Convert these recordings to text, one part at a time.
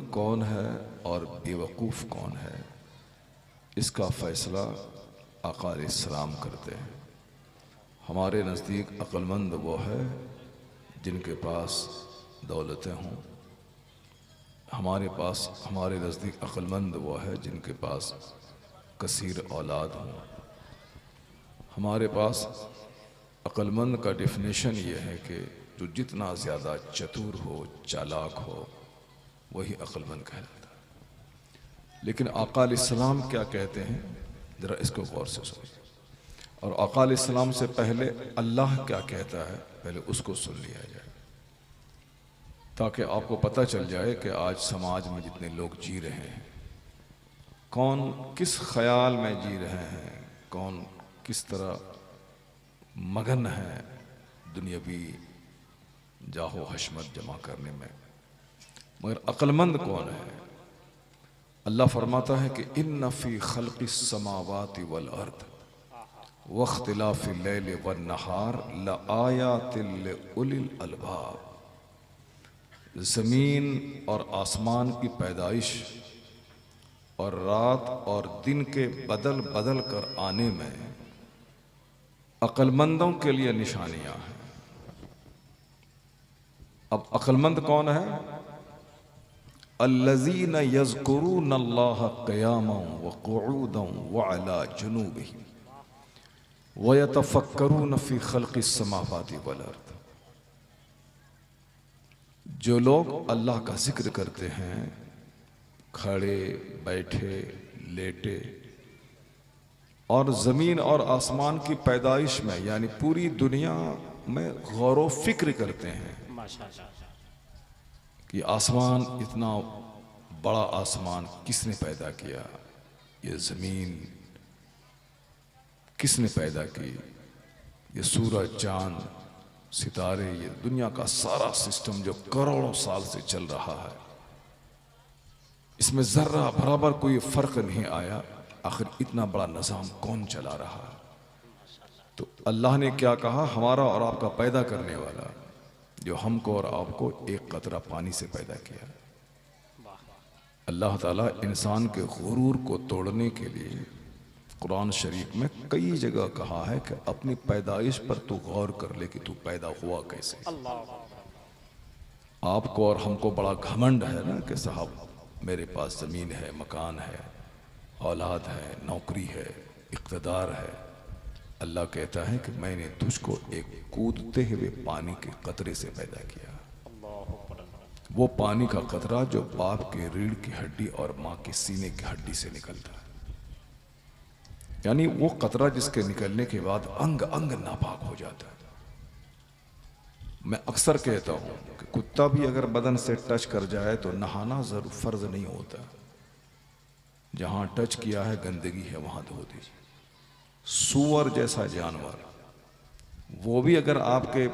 कौन है और बेवकूफ़ कौन है, इसका फ़ैसला आका अलैहिस्सलाम करते हैं। हमारे नज़दीक अक्लमंद वो है जिनके पास दौलतें हों। हमारे नज़दीक अक्लमंद वो है जिनके पास कसीर औलाद हों। हमारे पास अक्लमंद का डेफिनेशन ये है कि जो जितना ज़्यादा चतुर हो, चालाक हो, वही अक्लमंद कहलाता है। लेकिन आका अलैहिस्सलाम क्या कहते हैं, ज़रा इसको गौर से सुनिए। और आका अलैहिस्सलाम से पहले अल्लाह क्या कहता है, पहले उसको सुन लिया जाए, ताकि आपको पता चल जाए कि आज समाज में जितने लोग जी रहे हैं, कौन किस ख्याल में जी रहे हैं, कौन किस तरह मगन है दुनियावी जाहो हशमत जमा करने में, मगर अक्लमंद कौन है। अल्लाह फरमाता है कि इन्ना फी खल्क़िस समावाति वल अर्द वख्तिलाफिल लैल वन नहार लआयातिल लिउलिल अलबाब। ज़मीन और आसमान की पैदाइश और रात और दिन के बदल बदल कर आने में अक्लमंदों के लिए निशानियां हैं। अब अक्लमंद कौन है? अल्लज़ीना यज़्कुरून अल्लाह क़ियामन व क़ुऊदन व अला जुनूबिहिम व यतफ़क्करून फ़ी ख़ल्क़िस समावाति वल अर्द। जो लोग अल्लाह का जिक्र करते हैं खड़े, बैठे, लेटे, और ज़मीन और आसमान की पैदाइश में यानी पूरी दुनिया में गौर व फिक्र करते हैं कि आसमान, इतना बड़ा आसमान किसने पैदा किया, ये ज़मीन किसने पैदा की, ये सूरज, चांद, सितारे, ये दुनिया का सारा सिस्टम जो करोड़ों साल से चल रहा है, इसमें ज़र्रा बराबर कोई फ़र्क नहीं आया, आखिर इतना बड़ा निज़ाम कौन चला रहा है। तो अल्लाह ने क्या कहा, हमारा और आपका पैदा करने वाला जो हमको और आपको एक कतरा पानी से पैदा किया। अल्लाह ताला इंसान के गुरूर को तोड़ने के लिए कुरान शरीफ में कई जगह कहा है कि अपनी पैदाइश पर तू गौर कर ले कि तू पैदा हुआ कैसे। आपको और हमको बड़ा घमंड है ना कि साहब मेरे पास ज़मीन है, मकान है, औलाद है, नौकरी है, इक़्तिदार है। अल्लाह कहता है कि मैंने तुझको एक कूदते हुए पानी के कतरे से पैदा किया। वो पानी का कतरा जो बाप के रीढ़ की हड्डी और माँ के सीने की हड्डी से निकलता है, यानी वो कतरा जिसके निकलने के बाद अंग अंग नापाक हो जाता है। मैं अक्सर कहता हूँ कि कुत्ता भी अगर बदन से टच कर जाए तो नहाना जरूर फर्ज नहीं होता। जहां टच किया है गंदगी है वहां धो दीजिए। सूअर जैसा जानवर, वो भी अगर आपके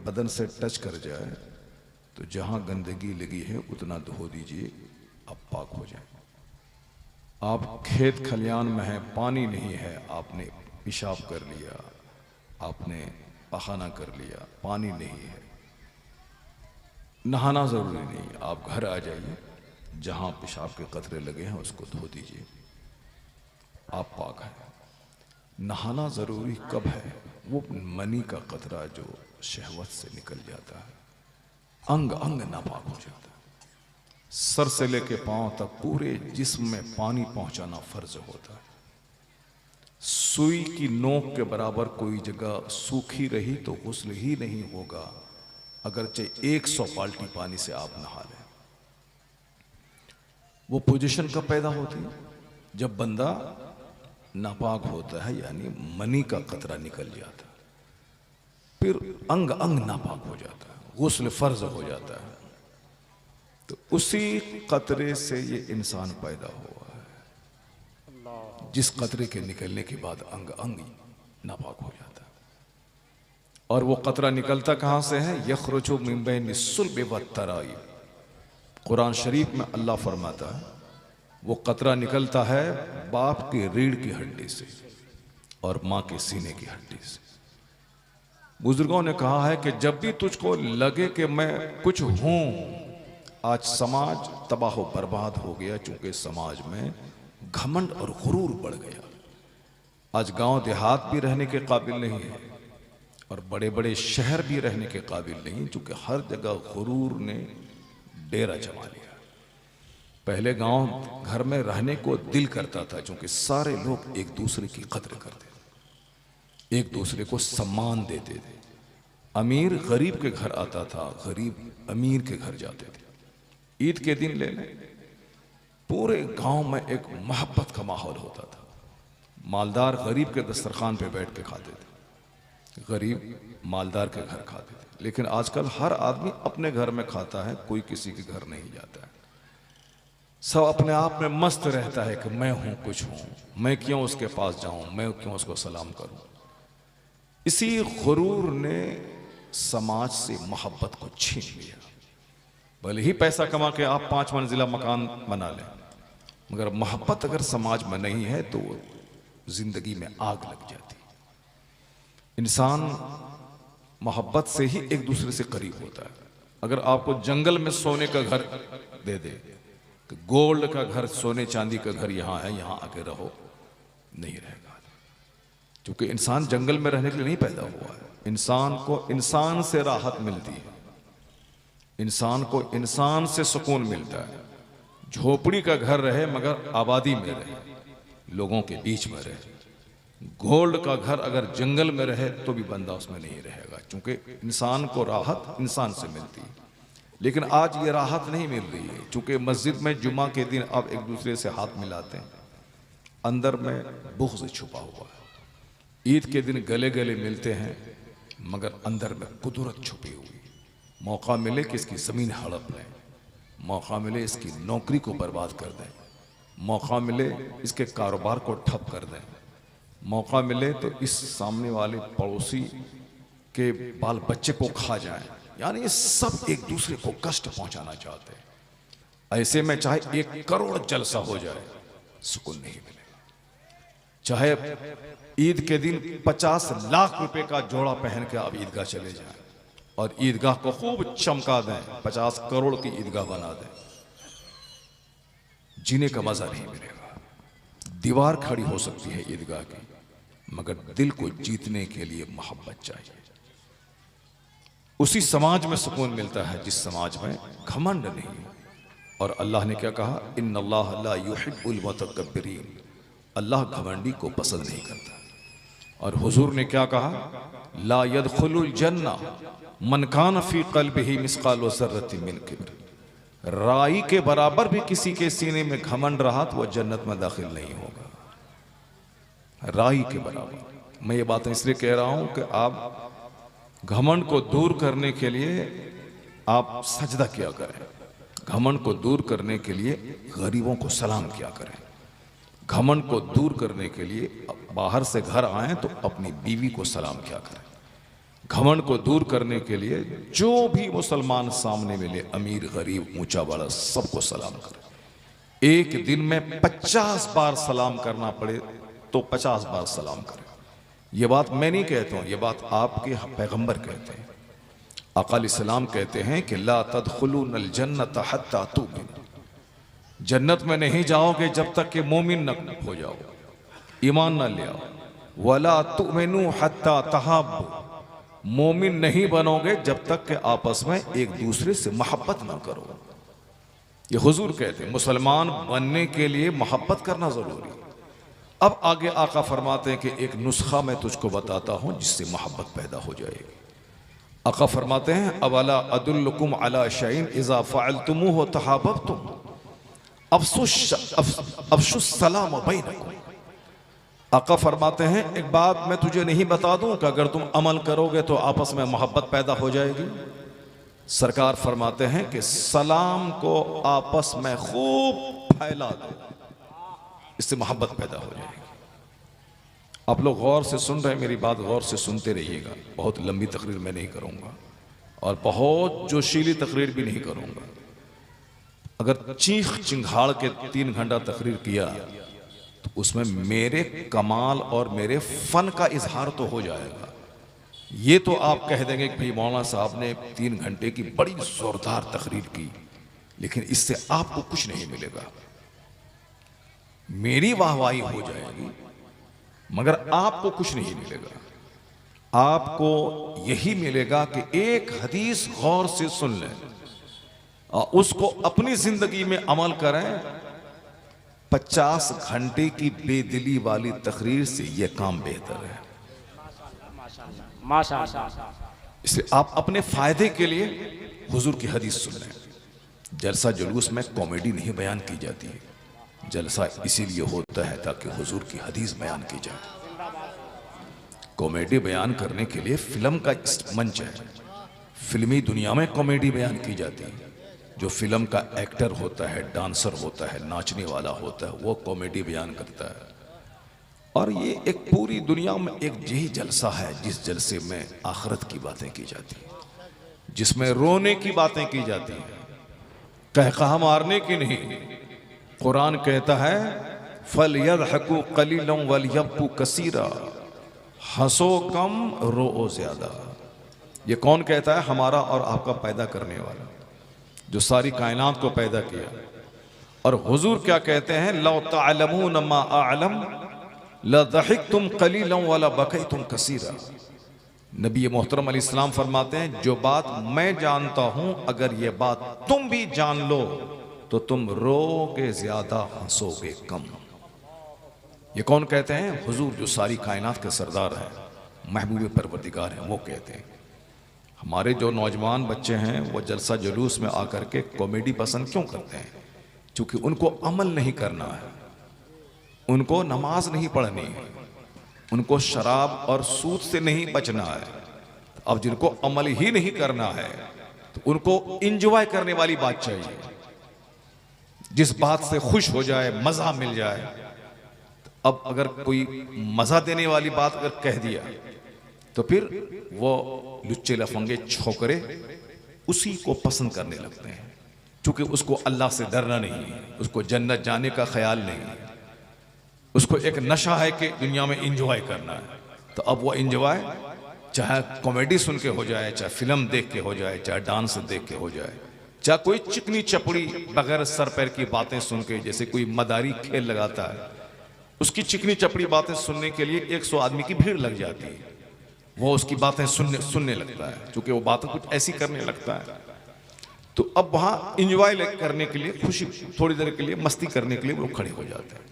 बदन से टच कर जाए तो जहां गंदगी लगी है उतना धो दीजिए, आप पाक हो जाए। आप खेत खलियान में हैं, पानी नहीं है, आपने पेशाब कर लिया, आपने पखाना कर लिया, पानी नहीं है, नहाना जरूरी नहीं, आप घर आ जाइए, जहां पेशाब के कतरे लगे हैं उसको धो दीजिए, आप पाक हैं। नहाना जरूरी कब है? वो मनी का कतरा जो शहवत से निकल जाता है, अंग अंग नापाक हो जाता है। सर से लेके पांव तक पूरे जिस्म में पानी पहुंचाना फर्ज होता है। सुई की नोक के बराबर कोई जगह सूखी रही तो गुस्ल ही नहीं होगा, अगरचे 100 बाल्टी पानी से आप नहा लें। वो पोजीशन कब पैदा होती है? जब बंदा नापाक होता है, यानी मनी का कतरा निकल जाता है, फिर अंग अंग नापाक हो जाता है, गुस्ल फर्ज हो जाता है। तो उसी कतरे से ये इंसान पैदा हुआ है, जिस कतरे के निकलने के बाद अंग अंग नापाक हो जाता है। और वो कतरा निकलता कहां से है? यखरुजु मिन बैनि सुल्बि वत्तराइब। कुरान शरीफ में अल्लाह फरमाता है वो कतरा निकलता है बाप की रीढ़ की हड्डी से और माँ के सीने की हड्डी से। बुजुर्गों ने कहा है कि जब भी तुझको लगे कि मैं कुछ हूं, आज समाज तबाह बर्बाद हो गया, चूंकि समाज में घमंड और गुरूर बढ़ गया। आज गांव देहात भी रहने के काबिल नहीं है और बड़े बड़े शहर भी रहने के काबिल नहीं, चूंकि हर जगह गुरूर ने डेरा जमा लिया। पहले गांव घर में रहने को दिल करता था, क्योंकि सारे लोग एक दूसरे की कद्र करते थे, एक दूसरे को सम्मान देते थे। अमीर गरीब के घर आता था, गरीब अमीर के घर जाते थे। ईद के दिन ले लें, पूरे गांव में एक मोहब्बत का माहौल होता था। मालदार गरीब के दस्तरखान पे बैठ के खाते थे, गरीब मालदार के घर खाते थे। लेकिन आजकल हर आदमी अपने घर में खाता है, कोई किसी के घर नहीं जाता है। सब अपने आप में मस्त रहता है कि मैं हूं, कुछ हूं, मैं क्यों उसके पास जाऊं, मैं क्यों उसको सलाम करूं। इसी गुरूर ने समाज से मोहब्बत को छीन लिया। भले ही पैसा कमा के आप 5 मंजिला मकान बना लें, मगर मोहब्बत अगर समाज में नहीं है तो जिंदगी में आग लग जाती। इंसान मोहब्बत से ही एक दूसरे से करीब होता है। अगर आपको जंगल में सोने का घर दे दे कि गोल्ड का घर, सोने चांदी का घर यहां है, यहां आके रहो, नहीं रहेगा, क्योंकि इंसान जंगल में रहने के लिए नहीं पैदा हुआ है। इंसान को इंसान से राहत मिलती है, इंसान को इंसान से सुकून मिलता है। झोपड़ी का घर रहे मगर आबादी में रहे, लोगों के बीच में रहे। गोल्ड का घर अगर जंगल में रहे तो भी बंदा उसमें नहीं रहेगा, क्योंकि इंसान को राहत इंसान से मिलती है। लेकिन आज ये राहत नहीं मिल रही है, क्योंकि मस्जिद में जुमा के दिन अब एक दूसरे से हाथ मिलाते हैं, अंदर में बुग़्ज़ छुपा हुआ है। ईद के दिन गले गले मिलते हैं, मगर अंदर में कुदरत छुपी हुई। मौका मिले कि इसकी ज़मीन हड़प लें, मौका मिले इसकी नौकरी को बर्बाद कर दें, मौका मिले इसके कारोबार को ठप कर दें, मौका मिले तो इस सामने वाले पड़ोसी के बाल बच्चे को खा जाएं। यानी ये सब एक दूसरे को कष्ट पहुंचाना चाहते हैं। ऐसे में चाहे 1 करोड़ जलसा हो जाए, सुकून नहीं मिलेगा। चाहे ईद के दिन 50 लाख रुपए का जोड़ा पहन के आप ईदगाह चले जाएं और ईदगाह को खूब चमका दें, 50 करोड़ की ईदगाह बना दें, जीने का मजा नहीं मिलेगा। दीवार खड़ी हो सकती है ईदगाह की, मगर दिल को जीतने के लिए मोहब्बत चाहिए। उसी समाज में सुकून मिलता है जिस समाज में घमंड नहीं है। और अल्लाह ने क्या कहा, इन्नल्लाह ला युहिब्बुल मुतकब्बिरीन, अल्लाह घमंडी को पसंद नहीं करता। और हुजूर ने क्या कहा, ला यदखुलुल जन्ना मन कान फी क़ल्बिही मिस्क़ालु ज़र्रतिन मिन किब्र, राई के बराबर भी किसी के सीने में घमंड रहा तो वह जन्नत में दाखिल नहीं होगा। राई के बराबर। मैं ये बातें इसलिए कह रहा हूं कि आप घमंड को दूर करने के लिए आप सजदा किया करें, घमंड को दूर करने के लिए गरीबों को सलाम किया करें, घमंड को दूर करने के लिए बाहर से घर आए तो अपनी बीवी को सलाम किया करें, घमंड को दूर करने के लिए जो भी मुसलमान सामने मिले, अमीर गरीब ऊंचा बड़ा, सबको सलाम करें। एक दिन में 50 बार सलाम करना पड़े तो 50 बार सलाम करें। ये बात मैं नहीं कहता हूं, ये बात आपके पैगंबर कहते हैं। आका अलैहिस्सलाम कहते हैं कि ला तदखुलूनल जन्नत हत्ता तुमिनू, जन्नत में नहीं जाओगे जब तक कि मोमिन न हो जाओ, ईमान न ले आओ। वला तुमिनू हत्ता तहाब्बू, मोमिन नहीं बनोगे जब तक कि आपस में एक दूसरे से मोहब्बत ना करो। ये हुजूर कहते हैं मुसलमान बनने के लिए मोहब्बत करना जरूरी है। अब आगे आका फरमाते हैं कि एक नुस्खा मैं तुझको बताता हूं जिससे मोहब्बत पैदा हो जाएगी। आका फरमाते हैं, अवला अदुल्लुकुम अला शैइन इज़ा फ़अलतुमूहु तहाब्बतुम, अफ़शुस सलाम बैनकुम। आका फरमाते हैं, एक बात मैं तुझे नहीं बता दूं कि अगर तुम अमल करोगे तो आपस में मोहब्बत पैदा हो जाएगी। सरकार फरमाते हैं कि सलाम को आपस में खूब फैला दो, इससे मोहब्बत पैदा हो जाएगी। आप लोग गौर से सुन रहे हैं, मेरी बात गौर से सुनते रहिएगा। बहुत लंबी तकरीर मैं नहीं करूंगा और बहुत जोशीली तकरीर भी नहीं करूंगा। अगर चीख चिंघाड़ के 3 घंटा तकरीर किया तो उसमें मेरे कमाल और मेरे फन का इजहार तो हो जाएगा। ये तो आप कह देंगे कि भाई मौलाना साहब ने 3 घंटे की बड़ी जोरदार तकरीर की, लेकिन इससे आपको कुछ नहीं मिलेगा। मेरी वाहवाही हो जाएगी मगर आपको कुछ नहीं मिलेगा। आपको यही मिलेगा कि एक हदीस गौर से सुन लें और उसको अपनी जिंदगी में अमल करें। 50 घंटे की बेदिली वाली तकरीर से यह काम बेहतर है। माशाअल्लाह। इसलिए आप अपने फायदे के लिए हुजूर की हदीस सुन लें। जलसा जुलूस में कॉमेडी नहीं बयान की जाती है, जलसा इसीलिए होता है ताकि हुजूर की हदीस बयान की जाए। कॉमेडी बयान करने के लिए फिल्म का मंच है, फिल्मी दुनिया में कॉमेडी बयान की जाती है। जो फिल्म का एक्टर होता है, डांसर होता है, नाचने वाला होता है, वो कॉमेडी बयान करता है। और ये एक पूरी दुनिया में एक यही जलसा है जिस जलसे में आखिरत की बातें की जाती हैं, जिसमें रोने की बातें की जाती हैं, कहकहा मारने की नहीं। कुरान कहता है फल यदहकू कलीलन वल यबकू कसीरा, हंसो कम रो ज्यादा। ये कौन कहता है? हमारा और आपका पैदा करने वाला, जो सारी कायनात को पैदा किया। और हुजूर क्या कहते हैं? लौ तअलमून मा अअलम लदहिकतुम कलीलन वला बकैतुम कसीरा। नबी मोहतरम अलैहिस्सलाम फरमाते हैं जो बात मैं जानता हूं अगर ये बात तुम भी जान लो तो तुम रोगे ज्यादा, हंसोगे कम। ये कौन कहते हैं? हुजूर, जो सारी कायनात के सरदार हैं, महबूब परवरदिगार हैं, वो कहते हैं। हमारे जो नौजवान बच्चे हैं वो जलसा जुलूस में आकर के कॉमेडी पसंद क्यों करते हैं? क्योंकि उनको अमल नहीं करना है, उनको नमाज नहीं पढ़नी है, उनको शराब और सूद से नहीं बचना है। अब जिनको अमल ही नहीं करना है तो उनको इंजॉय करने वाली बात चाहिए, जिस बात से खुश हो जाए, मजा मिल जाए। अब अगर कोई मजा देने वाली बात अगर कह दिया तो फिर वो लुच्चे लफंगे छोकरे उसी को पसंद करने लगते हैं, क्योंकि उसको अल्लाह से डरना नहीं है, उसको जन्नत जाने का ख्याल नहीं है, उसको एक नशा है कि दुनिया में इंजॉय करना है। तो अब वो इंजॉय चाहे कॉमेडी सुन के हो जाए, चाहे फिल्म देख के हो जाए, चाहे डांस देख के हो जाए, चाहे कोई चिकनी चपड़ी बगैर सर पैर की बातें सुन के, जैसे कोई मदारी खेल लगाता है, उसकी चिकनी चपड़ी बातें सुनने के लिए 100 आदमी की भीड़ लग जाती है। वो उसकी बातें सुनने लगता है, क्योंकि वो बातें कुछ ऐसी करने लगता है। तो अब वहां इंजॉय करने के लिए, खुशी थोड़ी देर के लिए, मस्ती करने के लिए वो खड़े हो जाते हैं।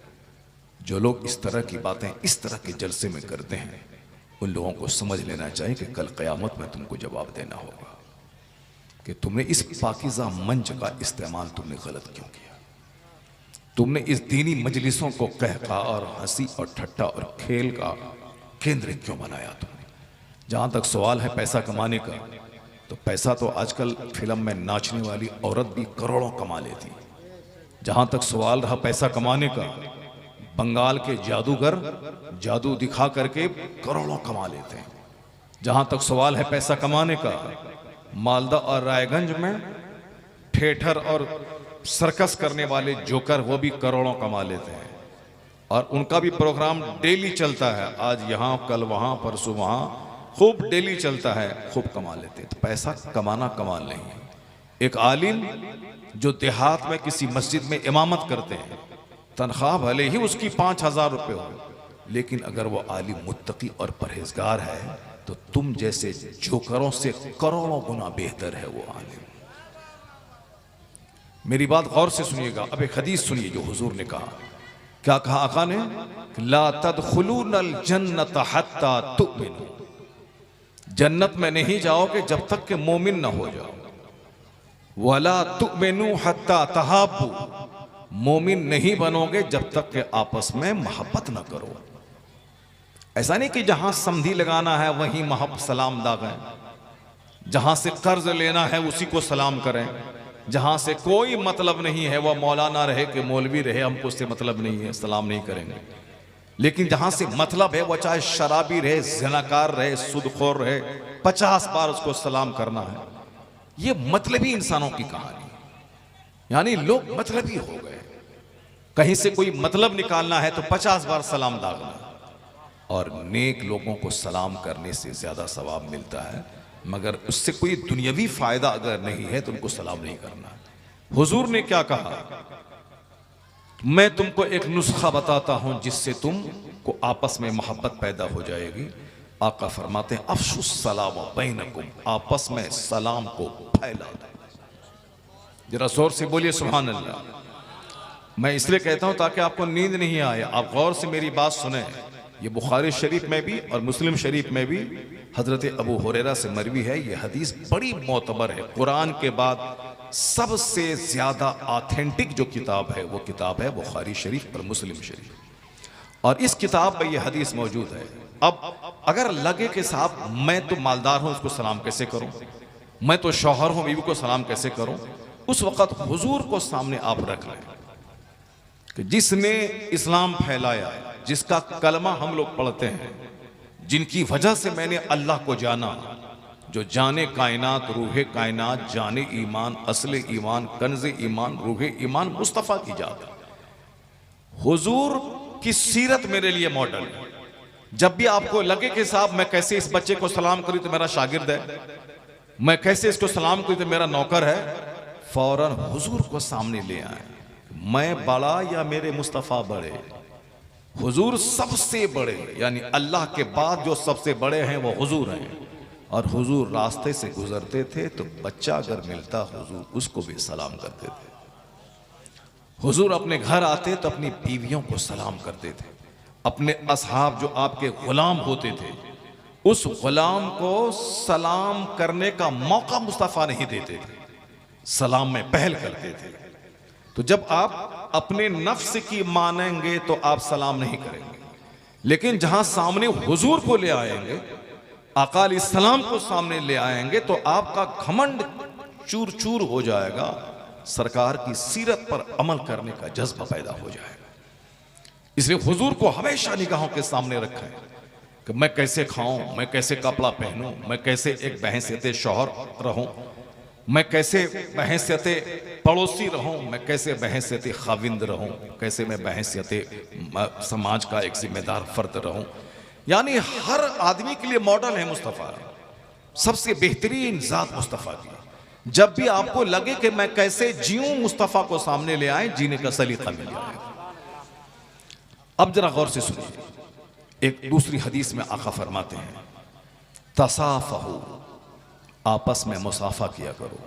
जो लोग इस तरह की बातें इस तरह के जलसे में करते हैं, उन लोगों को समझ लेना चाहिए कि कल क़यामत में तुमको जवाब देना होगा कि तुमने इस पाकीज़ा मंच का इस्तेमाल तुमने गलत क्यों किया। तुमने इस दीनी मजलिसों को कहका और हंसी और ठट्टा और खेल का केंद्र क्यों बनाया तुमने। जहां तक सवाल है पैसा कमाने का, तो पैसा तो आजकल फिल्म में नाचने वाली औरत भी करोड़ों कमा लेती। जहां तक सवाल रहा पैसा कमाने का, बंगाल के जादूगर जादू दिखा करके करोड़ों कमा लेते हैं। जहां तक सवाल है पैसा कमाने का, मालदा और रायगंज में थिएटर और सर्कस करने वाले जोकर वो भी करोड़ों कमा लेते हैं, और उनका भी प्रोग्राम डेली चलता है, आज यहाँ कल वहाँ परसों वहाँ, खूब डेली चलता है, खूब कमा लेते हैं। तो पैसा कमाना कमाल नहीं है। एक आलिम जो देहात में किसी मस्जिद में इमामत करते हैं, तनख्वाह भले ही उसकी 5,000 रुपये हो, लेकिन अगर वो आलिम मुत्तकी और परहेजगार है तो तुम जैसे जोकरों से करोड़ों गुना बेहतर है वो आलिम। मेरी बात गौर से सुनिएगा। अब एक हदीस सुनिए जो हुजूर ने कहा। क्या कहा आका ने? ला तदखुलूनल जन्नत हत्ता तुमिनू, जन्नत में नहीं जाओगे जब तक कि मोमिन ना हो जाओ। वला तुमिनू हत्ता तहाब्बू, मोमिन नहीं बनोगे जब तक कि आपस में मोहब्बत ना करो। ऐसा नहीं कि जहां समधी लगाना है वहीं महब सलाम दागें, जहां से कर्ज लेना है उसी को सलाम करें, जहां से कोई मतलब नहीं है वह मौलाना रहे कि मौलवी रहे, हमको उससे मतलब नहीं है, सलाम नहीं करेंगे। लेकिन जहां से मतलब है वह चाहे शराबी रहे, ज़िनाकार रहे, सुदखोर रहे, 50 बार उसको सलाम करना है। ये मतलबी इंसानों की कहानी, यानी लोग मतलबी हो गए। कहीं से कोई मतलब निकालना है तो 50 बार सलाम दागना। और नेक लोगों को सलाम करने से ज्यादा सवाब मिलता है, मगर उससे कोई दुनियावी फायदा अगर नहीं है तो उनको सलाम नहीं करना। हुजूर ने क्या कहा, मैं तुमको एक नुस्खा बताता हूं जिससे तुमको आपस में मोहब्बत पैदा हो जाएगी। आका फरमाते हैं अफशुस सलाम बैनकुम, आपस में सलाम को फैला दो। जरा जोर से बोलिए सुभान अल्लाह। मैं इसलिए कहता हूं ताकि आपको नींद नहीं आए, आप गौर से मेरी बात सुने। ये बुखारी शरीफ में भी और मुस्लिम शरीफ में भी हजरत अबू हुरैरा से मरवी है। ये हदीस बड़ी मोतबर है। कुरान के बाद सबसे ज्यादा ऑथेंटिक जो किताब है वो किताब है बुखारी शरीफ और मुस्लिम शरीफ, और इस किताब में ये हदीस मौजूद है। अब अगर लगे कि साहब मैं तो मालदार हूं, उसको सलाम कैसे करूं, मैं तो शौहर हूं, बीवी को सलाम कैसे करूं, उस वक्त हुजूर को सामने आप रख लें कि जिसने इस्लाम फैलाया, जिसका कलमा हम लोग पढ़ते हैं, जिनकी वजह से मैंने अल्लाह को जाना, जो जाने कायनात, रूहे कायनात, जाने ईमान, असले ईमान, कंज़े ईमान, रूहे ईमान, मुस्तफ़ा की जात। हुजूर की सीरत मेरे लिए मॉडल है। जब भी आपको लगे कि साहब मैं कैसे इस बच्चे को सलाम करूं तो मेरा शागिर्द है, मैं कैसे इसको सलाम करूं तो मेरा नौकर है, फौरन हुजूर को सामने ले आए। मैं बड़ा या मेरे मुस्तफ़ा बड़े? हुजूर सबसे बड़े, यानी अल्लाह के बाद जो सबसे बड़े हैं वो हुजूर हैं। और हुजूर रास्ते से गुजरते थे तो बच्चा अगर मिलता हुजूर उसको भी सलाम करते थे। हुजूर अपने घर आते तो अपनी बीवियों को सलाम करते थे। अपने असहाब जो आपके गुलाम होते थे, उस गुलाम को सलाम करने का मौका मुस्तफ़ा नहीं देते थे, सलाम में पहल करते थे। तो जब आप अपने नफ्स की मानेंगे तो आप सलाम नहीं करेंगे, लेकिन जहां सामने हुजूर को ले आएंगे, आका अलैहिस्सलाम को सामने ले आएंगे, तो आपका घमंड चूर चूर हो जाएगा, सरकार की सीरत पर अमल करने का जज्बा पैदा हो जाएगा। इसलिए हुजूर को हमेशा निगाहों के सामने रखें कि मैं कैसे खाऊं, मैं कैसे कपड़ा पहनूं, मैं कैसे एक बहैसियत शौहर रहूं, मैं कैसे बहैसियत पड़ोसी रहूं, मैं कैसे बहैसियत खाविंद रहूं, कैसे मैं बहैसियत समाज का एक जिम्मेदार फर्द रहूं। यानी हर आदमी के लिए मॉडल है मुस्तफ़ा, सबसे बेहतरीन जात मुस्तफ़ा की। जब भी आपको लगे कि मैं कैसे जीऊं, मुस्तफ़ा को सामने ले आए, जीने का सलीका मिल जाए। अब जरा गौर से सुनिए, एक दूसरी हदीस में आका फरमाते हैं तसाफहू, आपस में मुसाफा किया करो,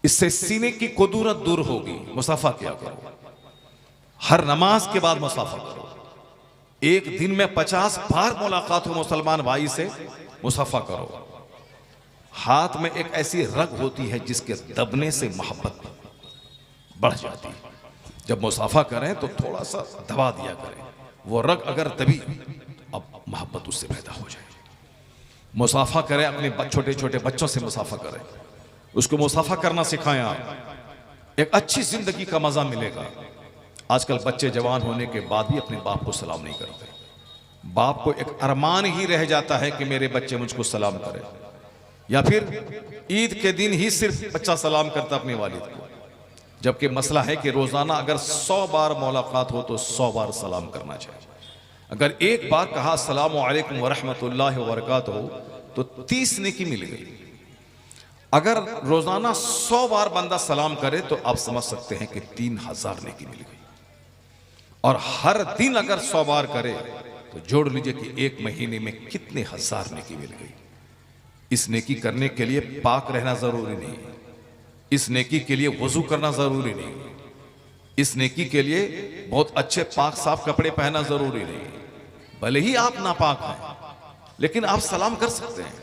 इससे सीने की कुदूरत दूर होगी। मुसाफा किया करो, हर नमाज के बाद मुसाफा करो। एक दिन में 50 बार मुलाकात हो मुसलमान भाई से, मुसाफा करो। हाथ में एक ऐसी रग होती है जिसके दबने से मोहब्बत बढ़ जाती है। जब मुसाफा करें तो थोड़ा सा दबा दिया करें, वो रग अगर दबी अब मोहब्बत उससे पैदा हो जाए। मुसाफा करें, अपने छोटे छोटे बच्चों से मुसाफा करें, उसको मुसाफा करना सिखाएं आप, एक अच्छी जिंदगी का मजा मिलेगा। आजकल बच्चे जवान होने के बाद भी अपने बाप को सलाम नहीं करते। बाप को एक अरमान ही रह जाता है कि मेरे बच्चे मुझको सलाम करें, या फिर ईद के दिन ही सिर्फ बच्चा सलाम करता अपने वालिद को, जबकि मसला है कि रोजाना अगर 100 बार मुलाकात हो तो 100 बार सलाम करना चाहिए। अगर एक बार कहा अस्सलामु अलैकुम व रहमतुल्लाहि व बरकातहू तो 30 नेकी मिल गई। अगर रोजाना 100 बार बंदा सलाम करे तो आप समझ सकते हैं कि 3000 नेकी मिल गई। और हर दिन अगर 100 बार करे तो जोड़ लीजिए कि एक महीने में कितने हजार नेकी मिल गई। इस नेकी करने के लिए पाक रहना जरूरी नहीं, इस नेकी के लिए वजू करना जरूरी नहीं, इस नेकी के लिए बहुत अच्छे पाक साफ कपड़े पहनना जरूरी नहीं। भले ही आप नापाक हैं लेकिन आप सलाम कर सकते हैं।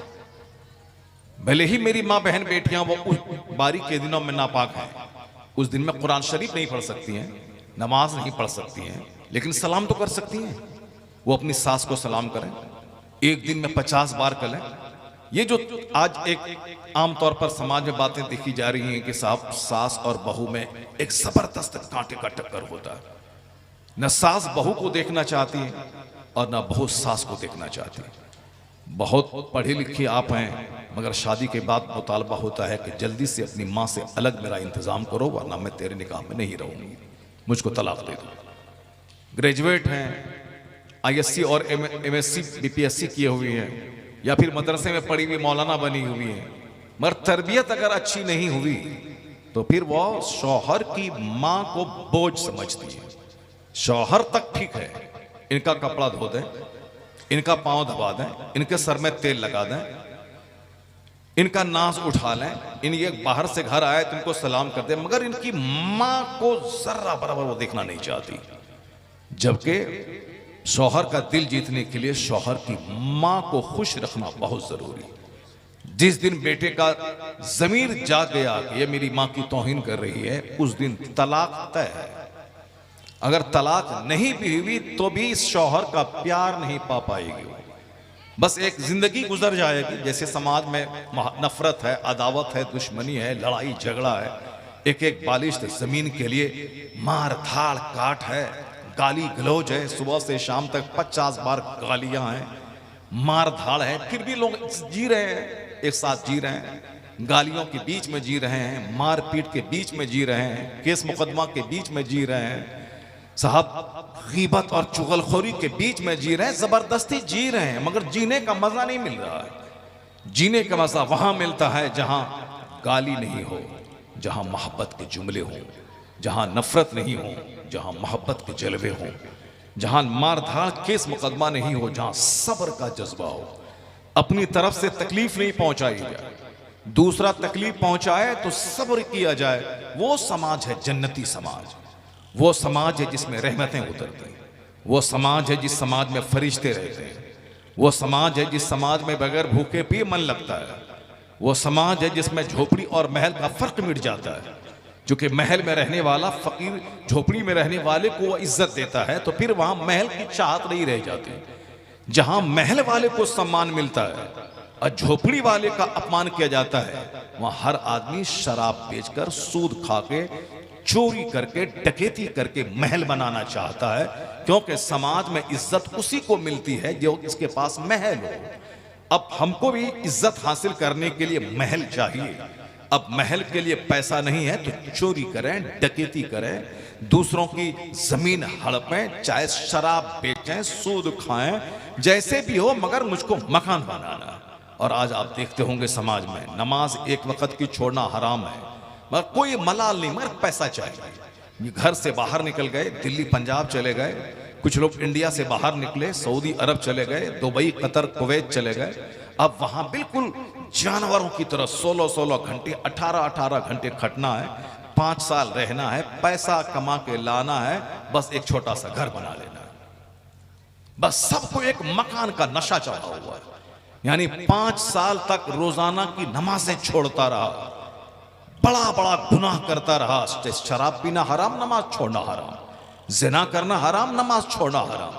भले ही मेरी माँ बहन बेटियां वो उस बारिक के दिनों में नापाक हैं, उस दिन में कुरान शरीफ नहीं पढ़ सकती हैं, नमाज नहीं पढ़ सकती हैं, लेकिन सलाम तो कर सकती हैं। वो अपनी सास को सलाम करें, एक दिन में 50 बार करें। ये जो आज एक आमतौर पर समाज में बातें देखी जा रही हैं कि साहब सास और बहू में एक जबरदस्त कांटे का टक्कर होता है, न सास बहू को देखना चाहती है और न बहू सास को देखना चाहती है। बहुत पढ़े लिखे आप हैं मगर शादी के बाद मुतालबा होता है कि जल्दी से अपनी माँ से अलग मेरा इंतजाम करो वरना मैं तेरे निकाह में नहीं रहूंगी, मुझको तलाक दे दो। ग्रेजुएट हैं, ISC और MSc BPSc किए हुए हैं, या फिर मदरसे में पढ़ी हुई मौलाना बनी हुई है, मगर तरबियत अगर अच्छी नहीं हुई तो फिर वो शौहर की मां को बोझ समझती है। शौहर तक ठीक है, इनका कपड़ा धो दें, इनका पांव दबा दें, इनके सर में तेल लगा दें, इनका नाज उठा लें, इन ये बाहर से घर आए तो इनको सलाम कर दे, मगर इनकी मां को जर्रा बराबर वो देखना नहीं चाहती। जबकि शौहर का दिल जीतने के लिए शौहर की मां को खुश रखना बहुत जरूरी है। जिस दिन बेटे का जमीर जाग गया कि ये मेरी मां की तौहीन कर रही है, उस दिन तलाक तय है। अगर तलाक नहीं भी हुई तो भी इस शौहर का प्यार नहीं पा पाएगी, बस एक जिंदगी गुजर जाएगी। जैसे समाज में नफरत है, अदावत है, दुश्मनी है, लड़ाई झगड़ा है, एक एक बालिश जमीन के लिए मार धाड़ काट है, गाली गलौज है, सुबह से शाम तक 50 बार गालियां हैं, मार धाड़ है, फिर भी लोग जी रहे हैं, एक साथ जी रहे हैं, गालियों के बीच में जी रहे हैं, मारपीट के बीच में जी रहे हैं, केस मुकदमा के बीच में जी रहे हैं, साहब गीबत और चुगलखोरी के बीच में जी रहे हैं, जबरदस्ती जी रहे हैं, मगर जीने का मजा नहीं मिल रहा है। जीने का मजा वहां मिलता है जहां गाली नहीं हो, जहां मोहब्बत के जुमले हो, जहां नफरत नहीं हो, जहां मोहब्बत के जलवे हो, जहां मारधाड़ केस मुकदमा नहीं हो, जहां सब्र का जज्बा हो, अपनी तरफ से तकलीफ नहीं पहुंचाई जाए, दूसरा तकलीफ पहुंचाए तो सब्र किया जाए। वो समाज है जन्नती समाज, वो समाज है जिसमें रहमतें उतरती हैं, वो समाज है जिस समाज में फरिश्ते रहते हैं, वो समाज है जिस समाज में बगैर भूखे पिए मन लगता है, वो समाज है जिसमें झोपड़ी और महल का फर्क मिट जाता है। क्योंकि महल में रहने वाला फकीर झोपड़ी में रहने वाले को वो इज्जत देता है, तो फिर वहां महल की चाहत नहीं रह जाती। जहां महल वाले को सम्मान मिलता है और झोपड़ी वाले का अपमान किया जाता है, वहां हर आदमी शराब बेचकर, सूद खा के, चोरी करके, डकैती करके महल बनाना चाहता है, क्योंकि समाज में इज्जत उसी को मिलती है जो इसके पास महल हो। अब हमको भी इज्जत हासिल करने के लिए महल चाहिए। अब महल के लिए पैसा नहीं है तो चोरी करें, डकैती करें, दूसरों की जमीन हड़पें, चाहे शराब बेचें, सूद खाएं, जैसे भी हो, मगर मुझको मकान बनाना। और आज आप देखते होंगे समाज में नमाज एक वक्त की छोड़ना हराम है, मगर कोई मलाल नहीं, मगर पैसा चाहिए। घर से बाहर निकल गए, दिल्ली पंजाब चले गए, कुछ लोग इंडिया से बाहर निकले, सऊदी अरब चले गए, दुबई, कतर, कुवैत चले गए। अब वहां बिल्कुल जानवरों की तरह 16-16 घंटे, 18-18 घंटे खटना है, 5 साल रहना है, पैसा कमा के लाना है, बस एक छोटा सा घर बना लेना है। बस सबको एक मकान का नशा चढ़ा हुआ है। यानी 5 साल तक रोजाना की नमाजें छोड़ता रहा, बड़ा बड़ा गुनाह करता रहा, शराब पीना हराम, नमाज छोड़ना हराम, जिना करना हराम, नमाज छोड़ना हराम,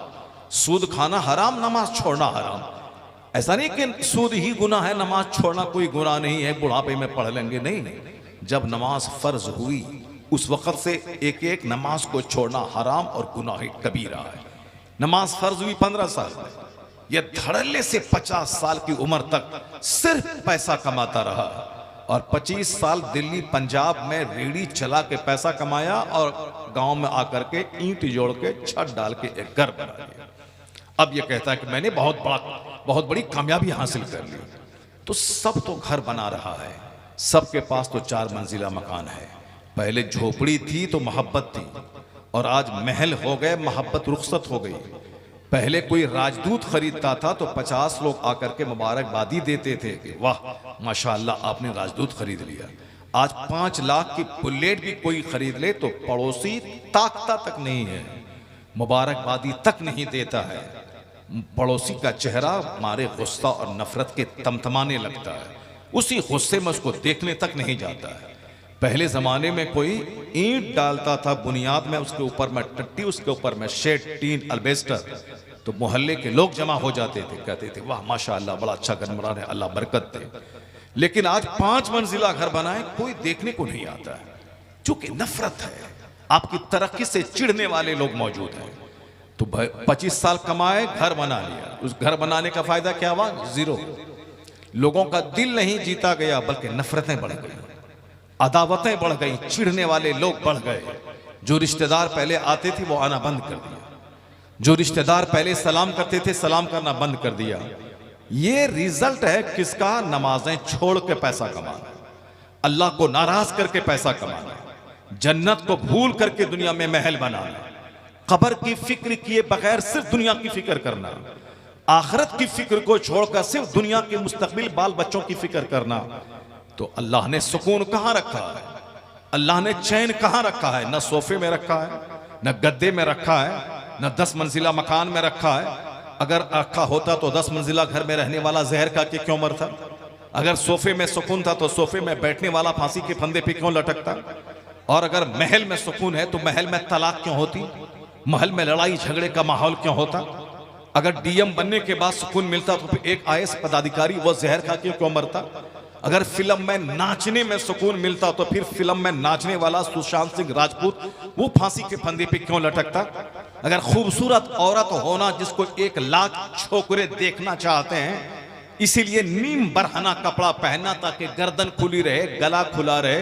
सूद खाना हराम, नमाज छोड़ना हराम। ऐसा नहीं कि सूद ही गुनाह है, नमाज छोड़ना कोई गुनाह नहीं है, बुढ़ापे में पढ़ लेंगे, नहीं नहीं। जब नमाज फर्ज हुई उस वक्त से एक एक नमाज को छोड़ना हराम और गुनाह कबीरा है। नमाज फर्ज हुई 15 साल में, यह धड़ल्ले से 50 साल की उम्र तक सिर्फ पैसा कमाता रहा और 25 साल दिल्ली पंजाब में रेड़ी चला के पैसा कमाया और गांव में आकर के ईंट जोड़ के छत डाल के एक घर बना लिया। अब यह कहता है कि मैंने बहुत बड़ी कामयाबी हासिल कर ली। तो सब तो घर बना रहा है, सबके पास तो 4 मंजिला मकान है। पहले झोपड़ी थी तो मोहब्बत थी, और आज महल हो गए, मोहब्बत रुखसत हो गई। पहले कोई राजदूत खरीदता था तो 50 लोग आकर के मुबारकबादी देते थे कि वाह माशाअल्लाह आपने राजदूत खरीद लिया। आज 5 लाख की बुलेट भी कोई खरीद ले तो पड़ोसी ताकता तक नहीं है, मुबारकबादी तक नहीं देता है। पड़ोसी का चेहरा मारे गुस्सा और नफरत के तमतमाने लगता है, उसी गुस्से में उसको देखने तक नहीं जाता है। पहले जमाने में कोई ईंट डालता था बुनियाद में, उसके ऊपर में टट्टी, उसके ऊपर में शेड, टीन, अल्बेस्टर, तो मोहल्ले के लोग जमा हो जाते थे, कहते थे वाह माशाअल्लाह बड़ा अच्छा घर बना है, अल्लाह बरकत दे। लेकिन आज 5 मंजिला घर बनाए कोई देखने को नहीं आता है, चूंकि नफरत है, आपकी तरक्की से चिढ़ने वाले लोग मौजूद हैं। तो 25 साल कमाए, घर बना लिया, उस घर बनाने का फायदा क्या हुआ? 0। लोगों का दिल नहीं जीता गया, बल्कि नफरतें बढ़ गई, अदावतें बढ़ गई, चिढ़ने वाले लोग बढ़ गए। जो रिश्तेदार पहले आते थे वो आना बंद कर दिया, जो रिश्तेदार पहले सलाम करते थे सलाम करना बंद कर दिया। ये रिजल्ट है किसका? नमाजें छोड़ के पैसा कमाना। अल्लाह को नाराज करके पैसा कमाना, जन्नत को भूल करके दुनिया में महल बनाना, कब्र की फिक्र किए बगैर सिर्फ दुनिया की फिक्र करना, आखिरत की फिक्र को छोड़कर सिर्फ दुनिया के मुस्तकबिल बाल बच्चों की फिक्र करना, तो अल्लाह ने सुकून कहां रखा है, अल्लाह ने चैन कहां रखा है? न सोफे में रखा है, न गद्दे में रखा है, न 10 मंजिला मकान में रखा है। अगर रखा होता तो 10 मंजिला घर में रहने वाला जहर खा के क्यों मरता? अगर सोफे में सुकून था तो सोफे में बैठने वाला फांसी के फंदे पे क्यों लटकता? और अगर महल में सुकून है तो महल में तलाक क्यों होती? महल में लड़ाई झगड़े का माहौल क्यों होता? अगर डीएम बनने के बाद सुकून मिलता तो फिर एक आईएएस पदाधिकारी वो जहर खा के क्यों मरता? अगर फिल्म में नाचने में सुकून मिलता तो फिर फिल्म में नाचने वाला सुशांत सिंह राजपूत वो फांसी के फंदे पे क्यों लटकता? अगर खूबसूरत औरत होना जिसको 1 लाख छोकरे देखना चाहते हैं, इसीलिए नीम बरहना कपड़ा पहनना ताकि गर्दन खुली रहे, गला खुला रहे,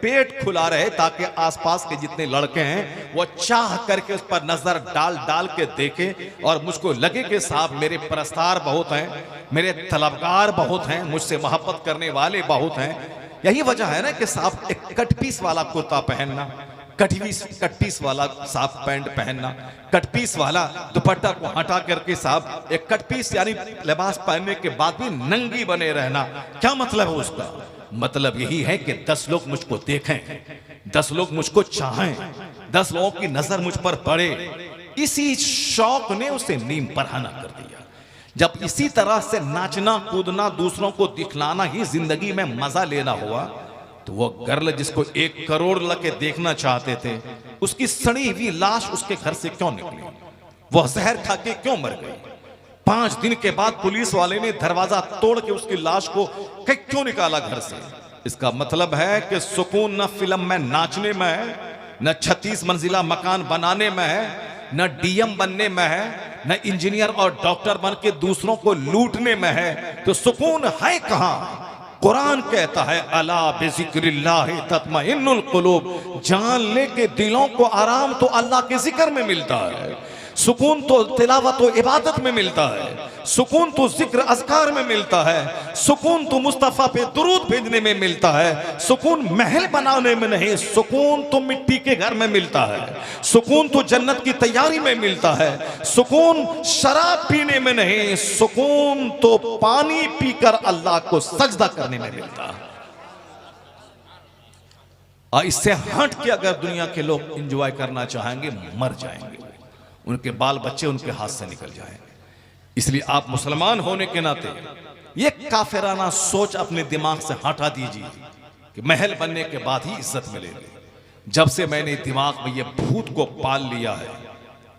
पेट खुला रहे, ताकि आसपास के जितने लड़के हैं वो चाह करके उस पर नजर डाल डाल के देखें और मुझको लगे कि साहब मेरे परस्तार बहुत हैं, मेरे तलबगार बहुत हैं, मुझसे मोहब्बत करने वाले बहुत हैं। यही वजह है ना कि साहब एक कट पीस वाला कुर्ता पहनना, कट पीस वाला साफ पैंट पहनना, कट पीस वाला दुपट्टा को हटा करके साहब एक कट पीस यानी लिबास पहनने के बाद भी नंगी बने रहना। क्या मतलब है उसका? मतलब यही है कि 10 लोग मुझको देखें, 10 लोग मुझको चाहें, 10 लोगों की नजर मुझ पर पड़े। इसी शौक ने उसे नीम बरहना कर दिया। जब इसी तरह से नाचना कूदना दूसरों को दिखलाना ही जिंदगी में मजा लेना हुआ, तो वो गर्ल जिसको 1 करोड़ लगे देखना चाहते थे, उसकी सड़ी हुई लाश उसके घर से क्यों निकली? वह जहर खा के क्यों मर गई? 5 दिन के बाद पुलिस वाले ने दरवाजा तोड़ के उसकी लाश को क्यों निकाला घर से? इसका मतलब है कि सुकून न फिल्म में नाचने में है, न 36 मंजिला मकान बनाने में है, न डीएम बनने में है, न इंजीनियर और डॉक्टर बन के दूसरों को लूटने में है। तो सुकून है कहां? कुरान कहता है अला बिज़िक्रिल्लाहि तत्मइन्नुल कुलूब, जान ले के दिलों को आराम तो अल्लाह के जिक्र में मिलता है, सुकून तो तिलावत और इबादत में मिलता है, सुकून तो जिक्र अज़कार में मिलता है, सुकून तो मुस्तफ़ा पे दुरूद भेजने में मिलता है, सुकून महल बनाने में नहीं, सुकून तो मिट्टी के घर में मिलता है, सुकून तो जन्नत की तैयारी में मिलता है, सुकून शराब पीने में नहीं, सुकून तो पानी पीकर अल्लाह को सजदा करने में मिलता है। और इससे हट के अगर दुनिया के लोग एंजॉय करना चाहेंगे, मर जाएंगे, उनके बाल बच्चे उनके हाथ से निकल जाएंगे। इसलिए आप मुसलमान होने के नाते ये काफिराना सोच अपने दिमाग से हटा दीजिए कि महल बनने के बाद ही इज्जत मिलेगी। जब से मैंने दिमाग में ये भूत को पाल लिया है,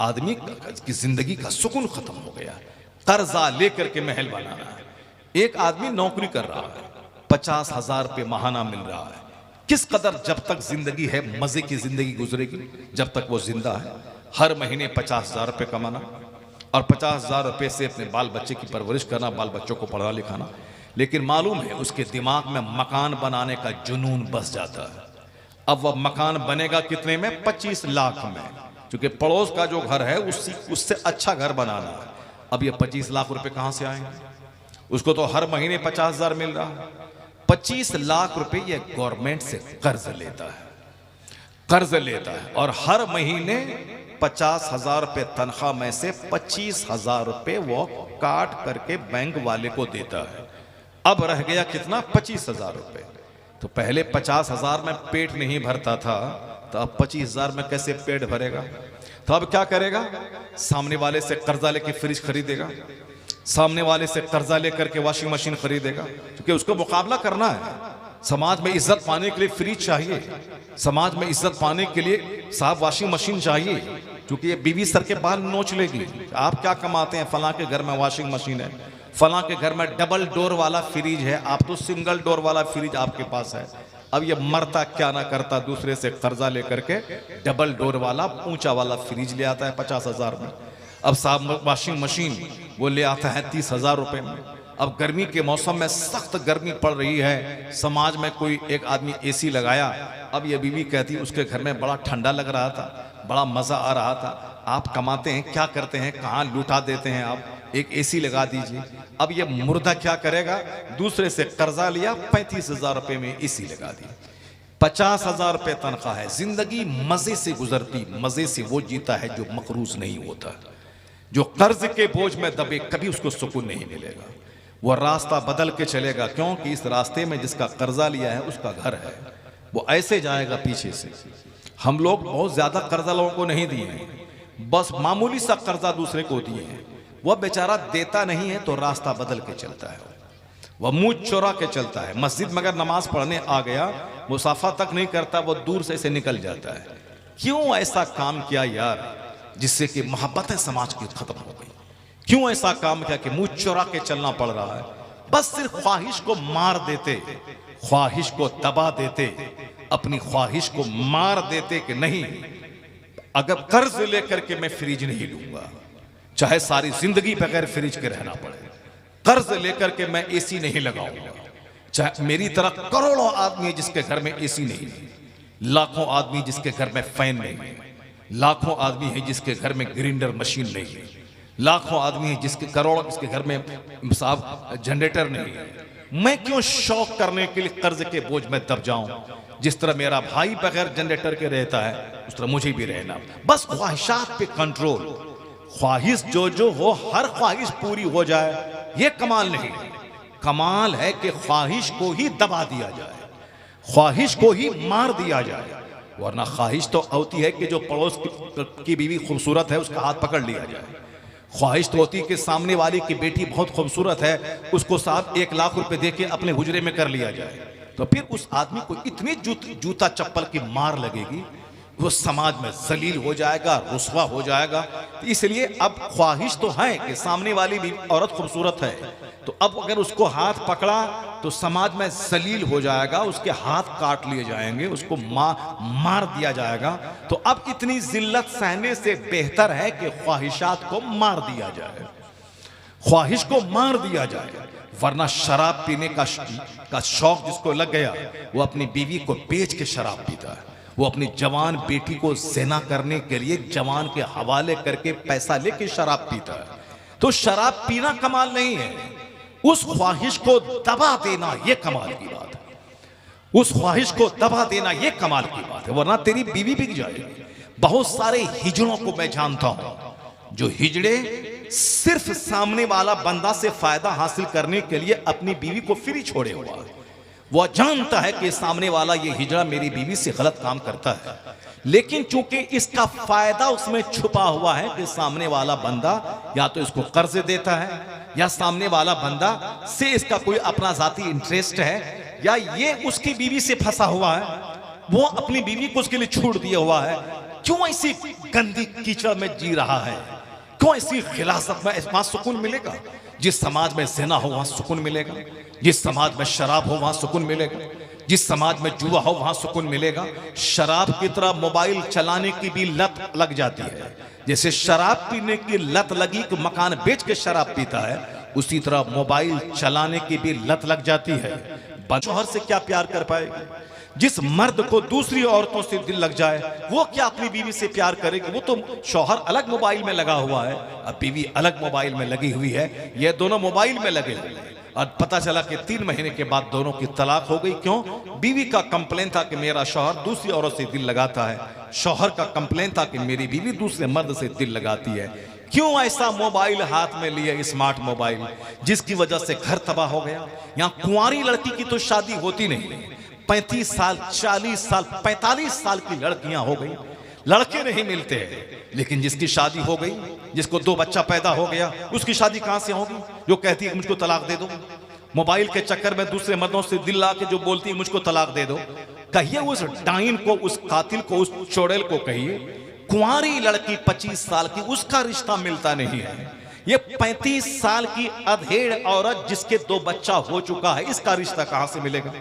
आदमी की जिंदगी का सुकून खत्म हो गया है। कर्जा लेकर के महल बनाना है। एक आदमी नौकरी कर रहा है, 50,000 रुपये महाना मिल रहा है। किस कदर जब तक जिंदगी है मजे की जिंदगी गुजरेगी, जब तक वो जिंदा है। हर महीने 50,000 रुपये कमाना और 50,000 रुपये से अपने बाल बच्चे की परवरिश करना, बाल बच्चों को पढ़ा लिखाना। लेकिन मालूम है उसके दिमाग में मकान बनाने का जुनून बस जाता है। अब वह मकान बनेगा कितने में? 25 लाख में, क्योंकि पड़ोस का जो घर है उससे अच्छा घर बनाना है। अब ये 25 लाख रुपए कहां से आएंगे? उसको तो हर महीने 50,000 मिल रहा है। 25 लाख रुपए ये गवर्नमेंट से कर्ज लेता है, कर्ज लेता है, और हर महीने 50,000 रुपये तनख्वाह में से 25,000 रुपये वो काट करके बैंक वाले को देता है। अब रह गया कितना? 25,000 रुपये। तो पहले 50,000 में पेट नहीं भरता था, तो अब 25,000 में कैसे पेट भरेगा? तो अब क्या करेगा? सामने वाले से कर्जा लेके फ्रिज खरीदेगा, सामने वाले से कर्जा लेकर के वॉशिंग मशीन खरीदेगा, क्योंकि उसको मुकाबला करना है। समाज में इज्जत पाने के लिए फ्रिज चाहिए, समाज में इज्जत पाने के लिए साहब वॉशिंग मशीन चाहिए, क्योंकि ये बीवी सर के बाल नोच लेगी। आप क्या कमाते हैं? फलां के घर में वॉशिंग मशीन है, फलां के घर में डबल डोर वाला फ्रिज है, आप तो सिंगल डोर वाला फ्रिज आपके पास है। अब ये मरता क्या ना करता, दूसरे से कर्जा लेकर के डबल डोर वाला ऊंचा वाला फ्रिज ले आता है 50,000 में। अब साहब वॉशिंग मशीन वो ले आता है 30,000 रुपये में। अब गर्मी के मौसम में सख्त गर्मी पड़ रही है, समाज में कोई एक आदमी एसी लगाया। अब ये बीवी कहती उसके घर में बड़ा ठंडा लग रहा था, बड़ा मजा आ रहा था। आप कमाते हैं, क्या करते हैं, कहाँ लुटा देते हैं आप? एक एसी लगा दीजिए। अब ये मुर्दा क्या करेगा, दूसरे से कर्जा लिया, 35,000 रुपए में एसी लगा दी, 50,000 रुपए तनख्वाह है, जिंदगी मजे से गुजरती। मजे से वो जीता है जो मकरूज नहीं होता। जो कर्ज के बोझ में दबे कभी उसको सुकून नहीं मिलेगा। वो रास्ता बदल के चलेगा, क्योंकि इस रास्ते में जिसका कर्जा लिया है उसका घर है, वो ऐसे जाएगा पीछे से। हम लोग बहुत ज्यादा कर्जा लोगों को नहीं दिए हैं, बस मामूली सा कर्जा दूसरे को दिए हैं। वह बेचारा देता नहीं है तो रास्ता बदल के चलता है, वह मुंह चोरा के चलता है। मस्जिद में अगर नमाज पढ़ने आ गया, मुसाफा तक नहीं करता, वो दूर से निकल जाता है। क्यों ऐसा काम किया यार, जिससे कि मोहब्बतें समाज की खत्म हो गई? क्यों ऐसा काम किया कि मुंह चोरा के चलना पड़ रहा है? बस सिर्फ ख्वाहिश को मार देते, ख्वाहिश को दबा देते, अपनी ख्वाहिश को मार देते कि नहीं, अगर कर्ज लेकर के मैं फ्रिज नहीं लूंगा, चाहे सारी जिंदगी बगैर फ्रिज के रहना पड़े, कर्ज लेकर के मैं एसी नहीं लगाऊंगा। चाहे मेरी तरह करोड़ों आदमी है जिसके घर में एसी नहीं है, लाखों आदमी जिसके घर में फैन नहीं है, लाखों आदमी है जिसके घर में ग्राइंडर मशीन नहीं है, लाखों आदमी है जिसके करोड़ों जिसके घर में साहब जनरेटर नहीं है। मैं क्यों शौक करने के लिए कर्ज के बोझ में दब जाऊं? जिस तरह मेरा भाई बगैर जनरेटर के रहता है, उस तरह मुझे भी रहना। बस ख्वाहिशात पे कंट्रोल, ख्वाहिश जो हो, हर ख्वाहिश पूरी हो जाए, ये कमाल नहीं। कमाल है कि ख्वाहिश को ही दबा दिया जाए, ख्वाहिश को ही मार दिया जाए। वरना ख्वाहिश तो होती है कि जो पड़ोस की बीवी खूबसूरत है उसका हाथ पकड़ लिया जाए। ख्वाहिश तो होती है कि सामने वाले की बेटी बहुत खूबसूरत है, उसको साहब 1 लाख रुपए दे के अपने हुजरे में कर लिया जाए। तो फिर उस आदमी को इतनी जूता चप्पल की मार लगेगी, वो समाज में जलील हो जाएगा, रुस्वा हो जाएगा। तो इसलिए अब ख्वाहिश तो है कि सामने वाली भी औरत खूबसूरत है, तो अब अगर उसको हाथ पकड़ा तो समाज में जलील हो जाएगा, उसके हाथ काट लिए जाएंगे, उसको मार दिया जाएगा। तो अब इतनी जिल्लत सहने से बेहतर है कि ख्वाहिशात को मार दिया जाए, ख्वाहिश को मार दिया जाए। वरना शराब पीने का शौक जिसको लग गया, वो अपनी बीवी को बेच के शराब पीता है, वो अपनी जवान बेटी को ज़िना करने के लिए जवान के हवाले करके पैसा लेके शराब पीता है। तो शराब पीना कमाल नहीं है, उस ख्वाहिश को दबा देना ये कमाल की बात है। उस ख्वाहिश को दबा देना ये कमाल की बात है, वरना तेरी बीवी बिक जाएगी। बहुत सारे हिजड़ों को मैं जानता हूं, जो हिजड़े सिर्फ सामने वाला बंदा से फायदा हासिल करने के लिए अपनी बीवी को फ्री छोड़े हुआ है। वह जानता है कि सामने वाला ये हिजड़ा मेरी बीवी से गलत काम करता है, लेकिन चूंकि इसका फायदा उसमें छुपा हुआ है कि सामने वाला बंदा या तो इसको कर्ज देता है, या सामने वाला बंदा से इसका कोई अपना जाती इंटरेस्ट है, या ये उसकी बीवी से फंसा हुआ है, वो अपनी बीवी को उसके लिए छूट दिया हुआ है। क्यों ऐसी गंदी कीचड़ में जी रहा है? क्यों ऐसी खिलाफत में? वहां सुकून मिलेगा? जिस समाज में ज़िना हो वहां सुकून मिलेगा, जिस समाज में शराब हो वहां सुकून मिलेगा, जिस समाज में जुआ हो वहां सुकून मिलेगा। शराब की तरह मोबाइल चलाने की भी लत लग जाती है। जैसे शराब पीने की लत लगी कि मकान बेच के शराब पीता है, उसी तरह मोबाइल चलाने की भी लत लग जाती है। शौहर से क्या प्यार कर पाएगी? जिस मर्द को दूसरी औरतों से दिल लग जाए, वो क्या अपनी बीवी से प्यार करेगी? वो तो शौहर अलग मोबाइल में लगा हुआ है, अब बीवी अलग मोबाइल में लगी हुई है, ये दोनों मोबाइल में लगे हुए हैं। और पता चला कि 3 महीने के बाद दोनों की तलाक हो गई। क्यों? बीवी का कंप्लेन था कि मेरा शौहर दूसरी औरत से दिल लगाता है, शौहर का कंप्लेन था कि मेरी बीवी दूसरे मर्द से दिल लगाती है। क्यों ऐसा मोबाइल हाथ में लिए, स्मार्ट मोबाइल, जिसकी वजह से घर तबाह हो गया। यहाँ कुंवारी लड़की की तो शादी होती नहीं, 35 साल 40 साल 45 साल की लड़कियां हो गई, लड़के नहीं मिलते हैं। लेकिन जिसकी शादी हो गई, जिसको 2 बच्चा पैदा हो गया, उसकी शादी कहां से होगी? जो कहती है मुझको तलाक दे दो, मोबाइल के चक्कर में दूसरे मर्दों से दिल ला के जो बोलती है मुझको तलाक दे दो। कहिए उस डाइन को, उस कातिल को, उस चोड़ेल को कहिए, कुंवारी लड़की 25 साल की, उसका रिश्ता मिलता नहीं है। ये 35 साल की अधेड़ औरत जिसके 2 बच्चा हो चुका है, इसका रिश्ता कहां से मिलेगा?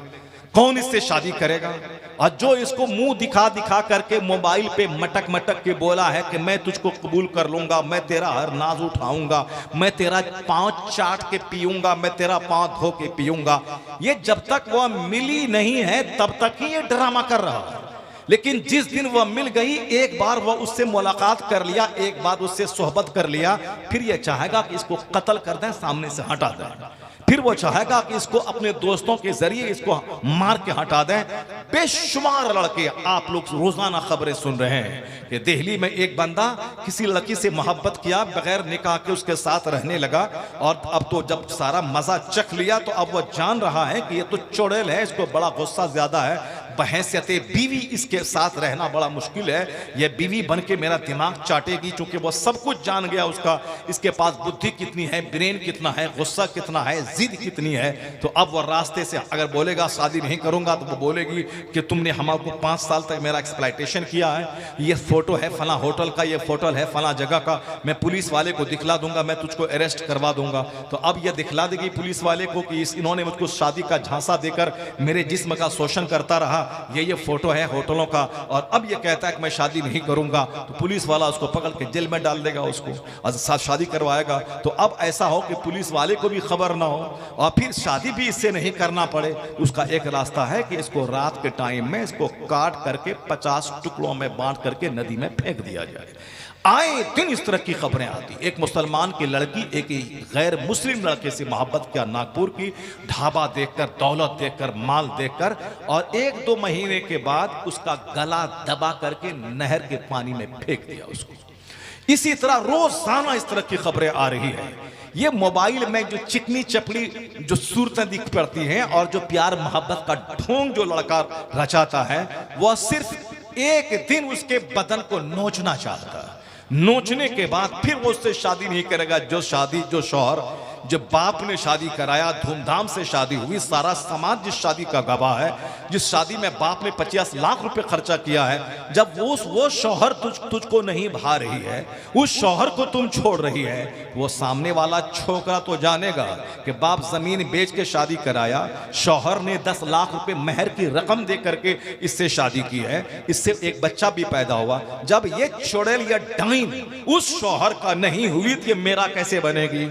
कौन इससे शादी करेगा? और जो इसको मुंह दिखा दिखा करके मोबाइल पे मटक मटक के बोला है कि मैं तुझको कबूल कर लूंगा, मैं तेरा हर नाज उठाऊंगा, मैं तेरा पांव चाट के पीऊंगा, मैं तेरा पांव धो के पीऊंगा, ये जब तक वह मिली नहीं है तब तक ही ये ड्रामा कर रहा है। लेकिन जिस दिन वह मिल गई, एक बार वह उससे मुलाकात कर लिया, एक बार उससे सोहबत कर लिया, फिर यह चाहेगा कि इसको कत्ल कर दें, सामने से हटा दें। फिर वो चाहेगा कि इसको अपने दोस्तों के जरिए इसको मार के हटा दें। बेशुमार लड़के, आप लोग रोजाना खबरें सुन रहे हैं कि दिल्ली में एक बंदा किसी लड़की से मोहब्बत किया, बगैर निकाह के उसके साथ रहने लगा, और अब तो जब सारा मजा चख लिया तो अब वो जान रहा है कि ये तो चुड़ैल है, इसको बड़ा गुस्सा ज्यादा है, बहैसियते बीवी इसके साथ रहना बड़ा मुश्किल है, ये बीवी बन के मेरा दिमाग चाटेगी, चूंकि वो सब कुछ जान गया उसका, इसके पास बुद्धि कितनी है, ब्रेन कितना है, गुस्सा कितना है, जिद कितनी है। तो अब वो रास्ते से अगर बोलेगा शादी नहीं करूंगा, तो वो बोलेगी कि तुमने हमारे को 5 साल तक मेरा एक्सप्लॉयटेशन किया है, ये फोटो है फला होटल का, ये फोटो है फला जगह का, मैं पुलिस वाले को दिखला दूंगा, मैं तुझको अरेस्ट करवा दूंगा। तो अब ये दिखला देगी पुलिस वाले को कि इन्होंने मुझको शादी का झांसा देकर मेरे जिस्म का शोषण करता रहा, ये फोटो है होटलों का, और अब ये कहता है कि मैं शादी नहीं करूंगा। तो पुलिस वाला उसको पकड़ के जेल में डाल देगा, उसको और शादी करवाएगा। तो अब ऐसा हो कि पुलिस वाले को भी खबर ना हो और फिर शादी भी इससे नहीं करना पड़े, उसका एक रास्ता है कि इसको रात के टाइम में इसको काट करके 50 टुकड़ों में बांट करके नदी में फेंक दिया जाए। आए दिन इस तरह की खबरें आती। एक मुसलमान की लड़की एक गैर मुस्लिम लड़के से मोहब्बत किया, नागपुर की, ढाबा देखकर, दौलत देखकर, माल देखकर, और 1-2 महीने के बाद उसका गला दबा करके नहर के पानी में फेंक दिया उसको। इसी तरह रोजाना इस तरह की खबरें आ रही है। ये मोबाइल में जो चिकनी चपड़ी जो सूरतें दिख पड़ती हैं और जो प्यार मोहब्बत का ढोंग जो लड़का रचाता है, वह सिर्फ एक दिन उसके बदन को नोचना चाहता है। नोचने के बाद फिर वो उससे शादी नहीं करेगा। जो शौहर, जब बाप ने शादी कराया, धूमधाम से शादी हुई, सारा समाज जिस शादी का गवाह है, जिस शादी में बाप ने 50 लाख रुपए खर्चा किया है, जब वो शौहर तुझको नहीं भा रही है, उस शौहर को तुम छोड़ रही है, वो सामने वाला छोकरा तो जानेगा कि बाप जमीन बेच के शादी कराया, शौहर ने 10 लाख रुपए मेहर की रकम दे करके इससे शादी की है, इससे एक बच्चा भी पैदा हुआ। जब ये चुड़ैल या डाइन उस शौहर का नहीं हुई तो ये मेरा कैसे बनेगी,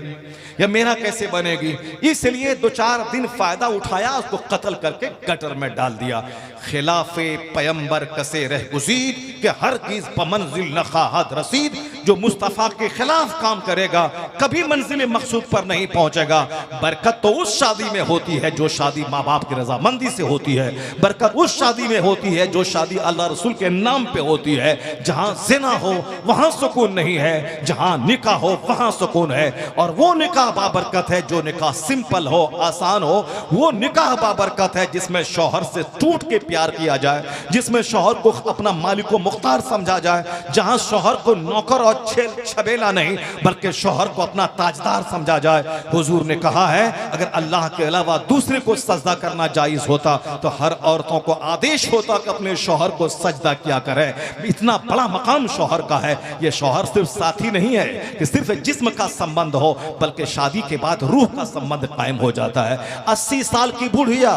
या मेरा कैसे बनेगी? इसलिए 2-4 दिन फायदा उठाया, उसको कत्ल करके गटर में डाल दिया। खिलाफे पैगंबर कसे रह गुज़ीद कि हर चीज बमंजिल न खाहत रसीद। जो मुस्तफा के खिलाफ काम करेगा कभी मंजिल मकसूद पर नहीं पहुंचेगा। बरकत तो उस शादी में होती है जो शादी माँ बाप की रजामंदी से होती है। बरकत उस शादी में होती है जो शादी अल्लाह रसूल के नाम पे होती है। जहां जिना हो वहां सुकून नहीं है, जहां निकाह हो वहां सुकून है। और वो निकाह बाबरकत है जो निकाह सिंपल हो, आसान हो। वो निकाह बाबरकत है जिसमें शौहर से टूट के प्यार किया जाए, जिसमें शौहर को अपना मालिक मुख्तार समझा जाए, जहां शौहर को नौकर और छबेला नहीं बल्कि शौहर को अपना ताजदार समझा जाए। हुजूर ने कहा है अगर अल्लाह के अलावा दूसरे को सजदा करना जायज होता तो हर औरतों को आदेश होता कि अपने शौहर को सजदा किया करे। इतना बड़ा मकाम शौहर का है। ये शौहर सिर्फ साथी नहीं है कि सिर्फ जिस्म का संबंध हो, बल्कि शादी के बाद रूह का संबंध कायम हो जाता है। 80 साल की बुढ़िया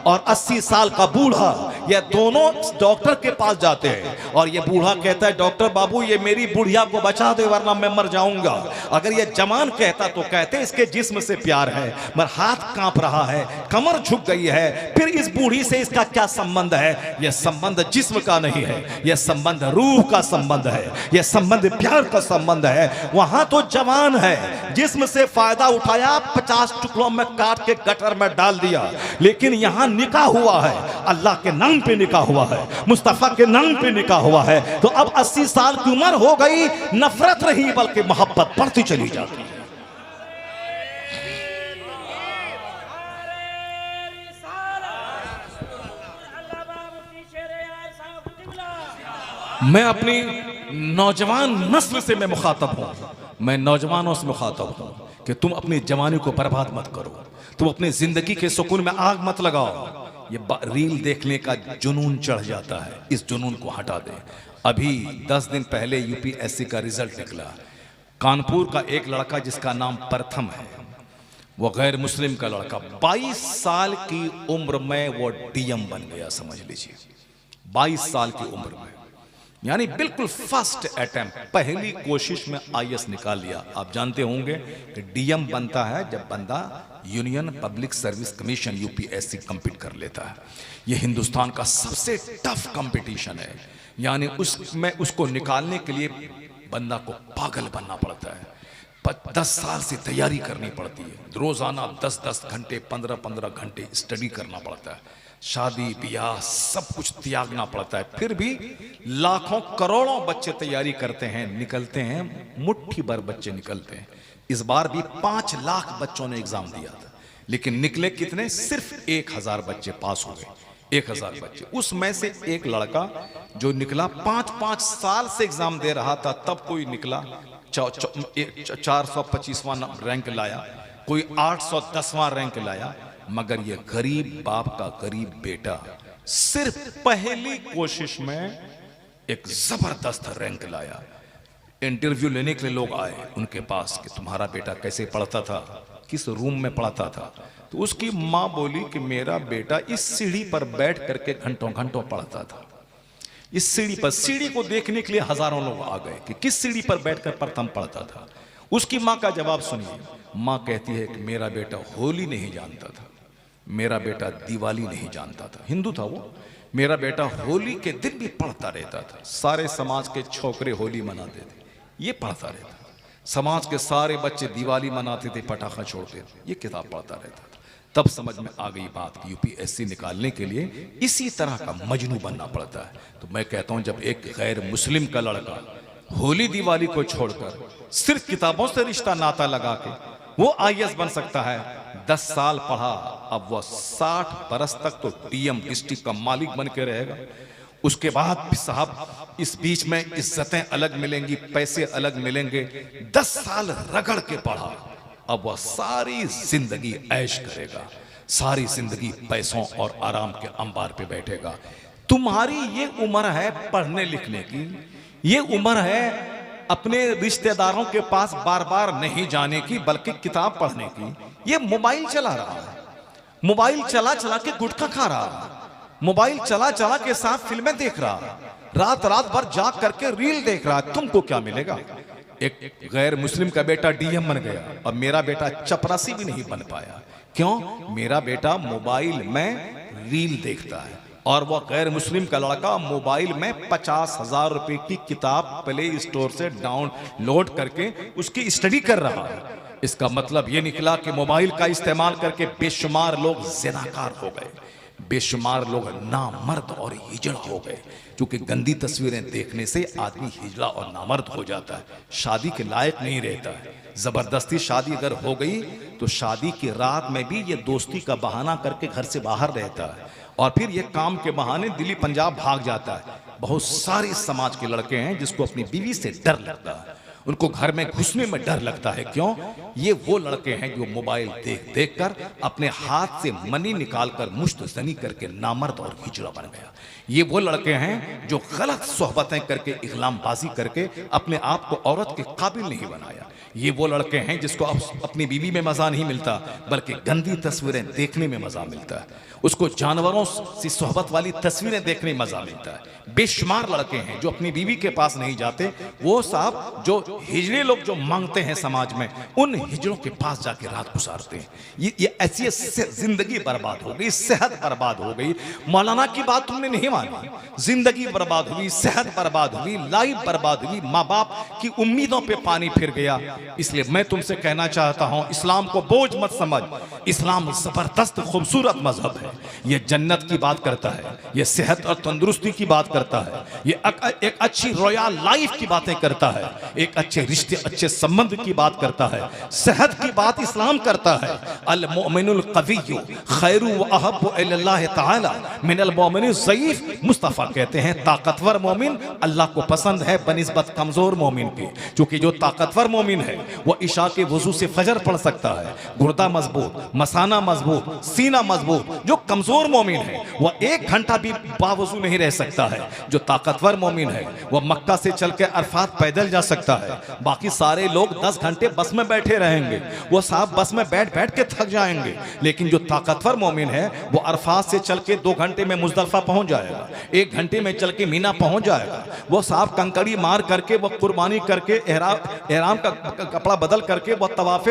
और 80 साल का बूढ़ा, ये दोनों डॉक्टर के पास जाते हैं और ये बूढ़ा कहता है डॉक्टर बाबू ये मेरी बुढ़िया को बचा दे वरना मैं मर जाऊंगा। अगर ये जवान कहता तो कहते इसके जिस्म से प्यार है, मगर हाथ कांप रहा है, कमर झुक गई है, फिर इस बूढ़ी से इसका क्या संबंध है? यह संबंध जिस्म का नहीं है, यह संबंध रूह का संबंध है, यह संबंध प्यार का संबंध है। वहां तो जवान है, जिस्म से फायदा उठाया, 50 टुकड़ों में काट के गटर में डाल दिया। लेकिन यहां निकाह हुआ है, अल्लाह के नाम पे निकाह हुआ है, मुस्तफा के नाम पे निकाह हुआ है। तो अब 80 साल की उम्र हो गई, नफरत नहीं बल्कि मोहब्बत बढ़ती चली जाती है। मैं अपनी नौजवान नस्ल से मैं मुखातब हूं, मैं नौजवानों से मुखातब हूं कि तुम अपनी जवानी को बर्बाद मत करो, तुम अपनी जिंदगी के सुकून में आग मत लगाओ। ये रील देखने का जुनून चढ़ जाता है, इस जुनून को हटा दे। अभी 10 दिन पहले यूपीएससी का रिजल्ट निकला। कानपुर का एक लड़का जिसका नाम प्रथम है, वो गैर मुस्लिम का लड़का, 22 साल की उम्र में वो डीएम बन गया। समझ लीजिए 22 साल की उम्र में, यानी बिल्कुल फर्स्ट अटेम्प्ट, पहली कोशिश में आईएएस निकाल लिया। आप जानते होंगे कि डीएम बनता है जब बंदा union public service commission UPSC compete कर लेता है। ये हिंदुस्तान का सबसे टफ कंपटीशन है, यानी उसमें उसको निकालने के लिए बंदा को पागल बनना पड़ता है। 10 साल से तैयारी करनी पड़ती है, रोजाना 10-10 घंटे 15-15 घंटे स्टडी करना पड़ता है, शादी ब्याह सब कुछ त्यागना पड़ता है। फिर भी लाखों करोड़ों बच्चे तैयारी करते हैं, निकलते हैं, मुट्ठी भर बच्चे निकलते हैं। इस बार भी 5 लाख बच्चों ने एग्जाम दिया था, लेकिन निकले कितने? सिर्फ 1000 बच्चे पास हो गए। 1000 बच्चे, उसमें से एक लड़का जो निकला 5-5 साल से एग्जाम दे रहा था, तब कोई निकला 425वां रैंक लाया, कोई 810वां रैंक लाया। मगर ये गरीब बाप का गरीब बेटा सिर्फ पहली कोशिश में एक जबरदस्त रैंक लाया। इंटरव्यू लेने के लिए लोग आए उनके पास कि तुम्हारा बेटा कैसे पढ़ता था, किस रूम में पढ़ता था। तो उसकी माँ बोली कि मेरा बेटा इस सीढ़ी पर बैठ करके घंटों घंटों पढ़ता था। इस सीढ़ी पर, सीढ़ी को देखने के लिए हजारों लोग आ गए कि किस सीढ़ी पर बैठकर प्रथम पढ़ता था। उसकी माँ का जवाब सुनिए। माँ कहती है कि मेरा बेटा होली नहीं जानता था, मेरा बेटा दिवाली नहीं जानता था। हिंदू था वो। मेरा बेटा होली के दिन भी पढ़ता रहता था। सारे समाज के छोकरे होली मनाते थे, ये पढ़ता रहता था। समाज के सारे बच्चे दिवाली मनाते थे, पटाखा छोड़ते थे, ये किताब पढ़ता रहता था। तब समझ में आ गई बात कि यूपीएससी निकालने के लिए इसी तरह का मजनू बनना पड़ता है। तो मैं कहता हूं, जब एक गैर मुस्लिम का लड़का होली दिवाली को छोड़कर सिर्फ किताबों से रिश्ता नाता लगा के वो आईएएस बन सकता है, 10 साल पढ़ा, अब वह 60 बरस तक तो डीएम डिस्ट्रिक्ट का मालिक बन के रहेगा। उसके बाद भी साहब इस बीच में इज्जतें अलग मिलेंगी, पैसे अलग मिलेंगे। 10 साल रगड़ के पढ़ा, अब वह सारी जिंदगी ऐश करेगा, सारी जिंदगी पैसों और आराम के अंबार पे बैठेगा। तुम्हारी ये उम्र है पढ़ने लिखने की, ये उम्र है अपने रिश्तेदारों के पास बार बार नहीं जाने की, बल्कि किताब पढ़ने की। ये मोबाइल चला रहा है, मोबाइल चला चला के गुटखा खा रहा है, मोबाइल चला चला के साथ फिल्में देख रहा है, रात रात भर जाग करके रील देख रहा है। तुमको क्या मिलेगा? एक गैर मुस्लिम का बेटा डीएम बन गया और मेरा बेटा चपरासी भी नहीं बन पाया। क्यों? मेरा बेटा मोबाइल में रील देखता है और वह गैर मुस्लिम का लड़का मोबाइल में 50,000 रुपए की किताब प्ले स्टोर से डाउनलोड करके उसकी स्टडी कर रहा है। इसका मतलब यह निकला कि मोबाइल का इस्तेमाल करके बेशुमार लोग ज़िनाकार हो गए, बेशुमार लोग नामर्द और हिजड़ा हो गए। क्योंकि गंदी तस्वीरें देखने से आदमी हिजड़ा और नामर्द हो जाता है, शादी के लायक नहीं रहता है। जबरदस्ती शादी अगर हो गई तो शादी की रात में भी ये दोस्ती का बहाना करके घर से बाहर रहता है और फिर ये काम के बहाने दिल्ली पंजाब भाग जाता है। बहुत सारे समाज के लड़के हैं जिसको अपनी बीवी से डर लगता है, उनको घर में घुसने में डर लगता है। क्यों? ये वो लड़के हैं जो मोबाइल देख देख कर अपने हाथ से मनी निकालकर मुश्तजनी करके नामर्द और हिजड़ा बन गया। ये वो लड़के हैं जो गलत सोहबतें करके इगलामबाजी करके अपने आप को औरत के काबिल नहीं बनाया। ये वो लड़के हैं जिसको अपनी बीवी में मजा नहीं मिलता, बल्कि गंदी तस्वीरें देखने में मजा मिलता है, उसको जानवरों से सोहबत वाली तस्वीरें देखने में मजा मिलता है। बेशुमार लड़के हैं जो अपनी बीवी के पास नहीं जाते, वो साहब जो हिजड़े लोग जो मांगते हैं समाज में, उन हिजड़ों के पास जाके रात गुजारते हैं। ये ऐसी जिंदगी बर्बाद हो गई, सेहत बर्बाद हो गई। मौलाना की बात तुमने नहीं मानी, जिंदगी बर्बाद हुई, सेहत बर्बाद हुई, लाइफ बर्बाद हुई, माँ बाप की उम्मीदों पे पानी फिर गया। इसलिए मैं तुमसे कहना चाहता हूं, इस्लाम को बोझ मत समझ। इस्लाम जबरदस्त खूबसूरत मजहब है, ये जन्नत की बात करता है, ये सेहत और तंदुरुस्ती की बात करता है, ये एक अच्छी रॉयल लाइफ की बातें करता है, एक अच्छे रिश्ते अच्छे संबंध की बात करता है, सेहत की बात इस्लाम करता है। अल मोमिनुल कविय्यु खैरु व अहब्बु इलल्लाह तआला मिनल मोमिनिल ज़ईफ। मुस्तफ़ा कहते हैं ताकतवर मोमिन अल्लाह को पसंद है बनिस्बत कमजोर मोमिन के। क्योंकि जो ताकतवर मोमिन है वो इशा के वजू से फजर पढ़ सकता है, गुर्दा मजबूत, मसाना मजबूत, सीना मजबूत। जो कमजोर मोमिन है वह 1 घंटा भी बावजू नहीं रह सकता है। जो ताकतवर मोमिन है वह मक्का से चल के अरफात पैदल जा सकता है। बाकी सारे लोग 10 घंटे बस में बैठे रहेंगे, वो साहब बस में बैठ बैठ के थक जाएंगे। लेकिन जो ताकतवर मोमिन है वो अरफात से चल के 2 घंटे में मुजदलफा पहुंच जाएगा, 1 घंटे में चल के मीना पहुंच जाएगा। वो साहब कंकड़ी मार करके वो कुर्बानी करके एहराम का कपड़ा बदल करके वो तवाफ़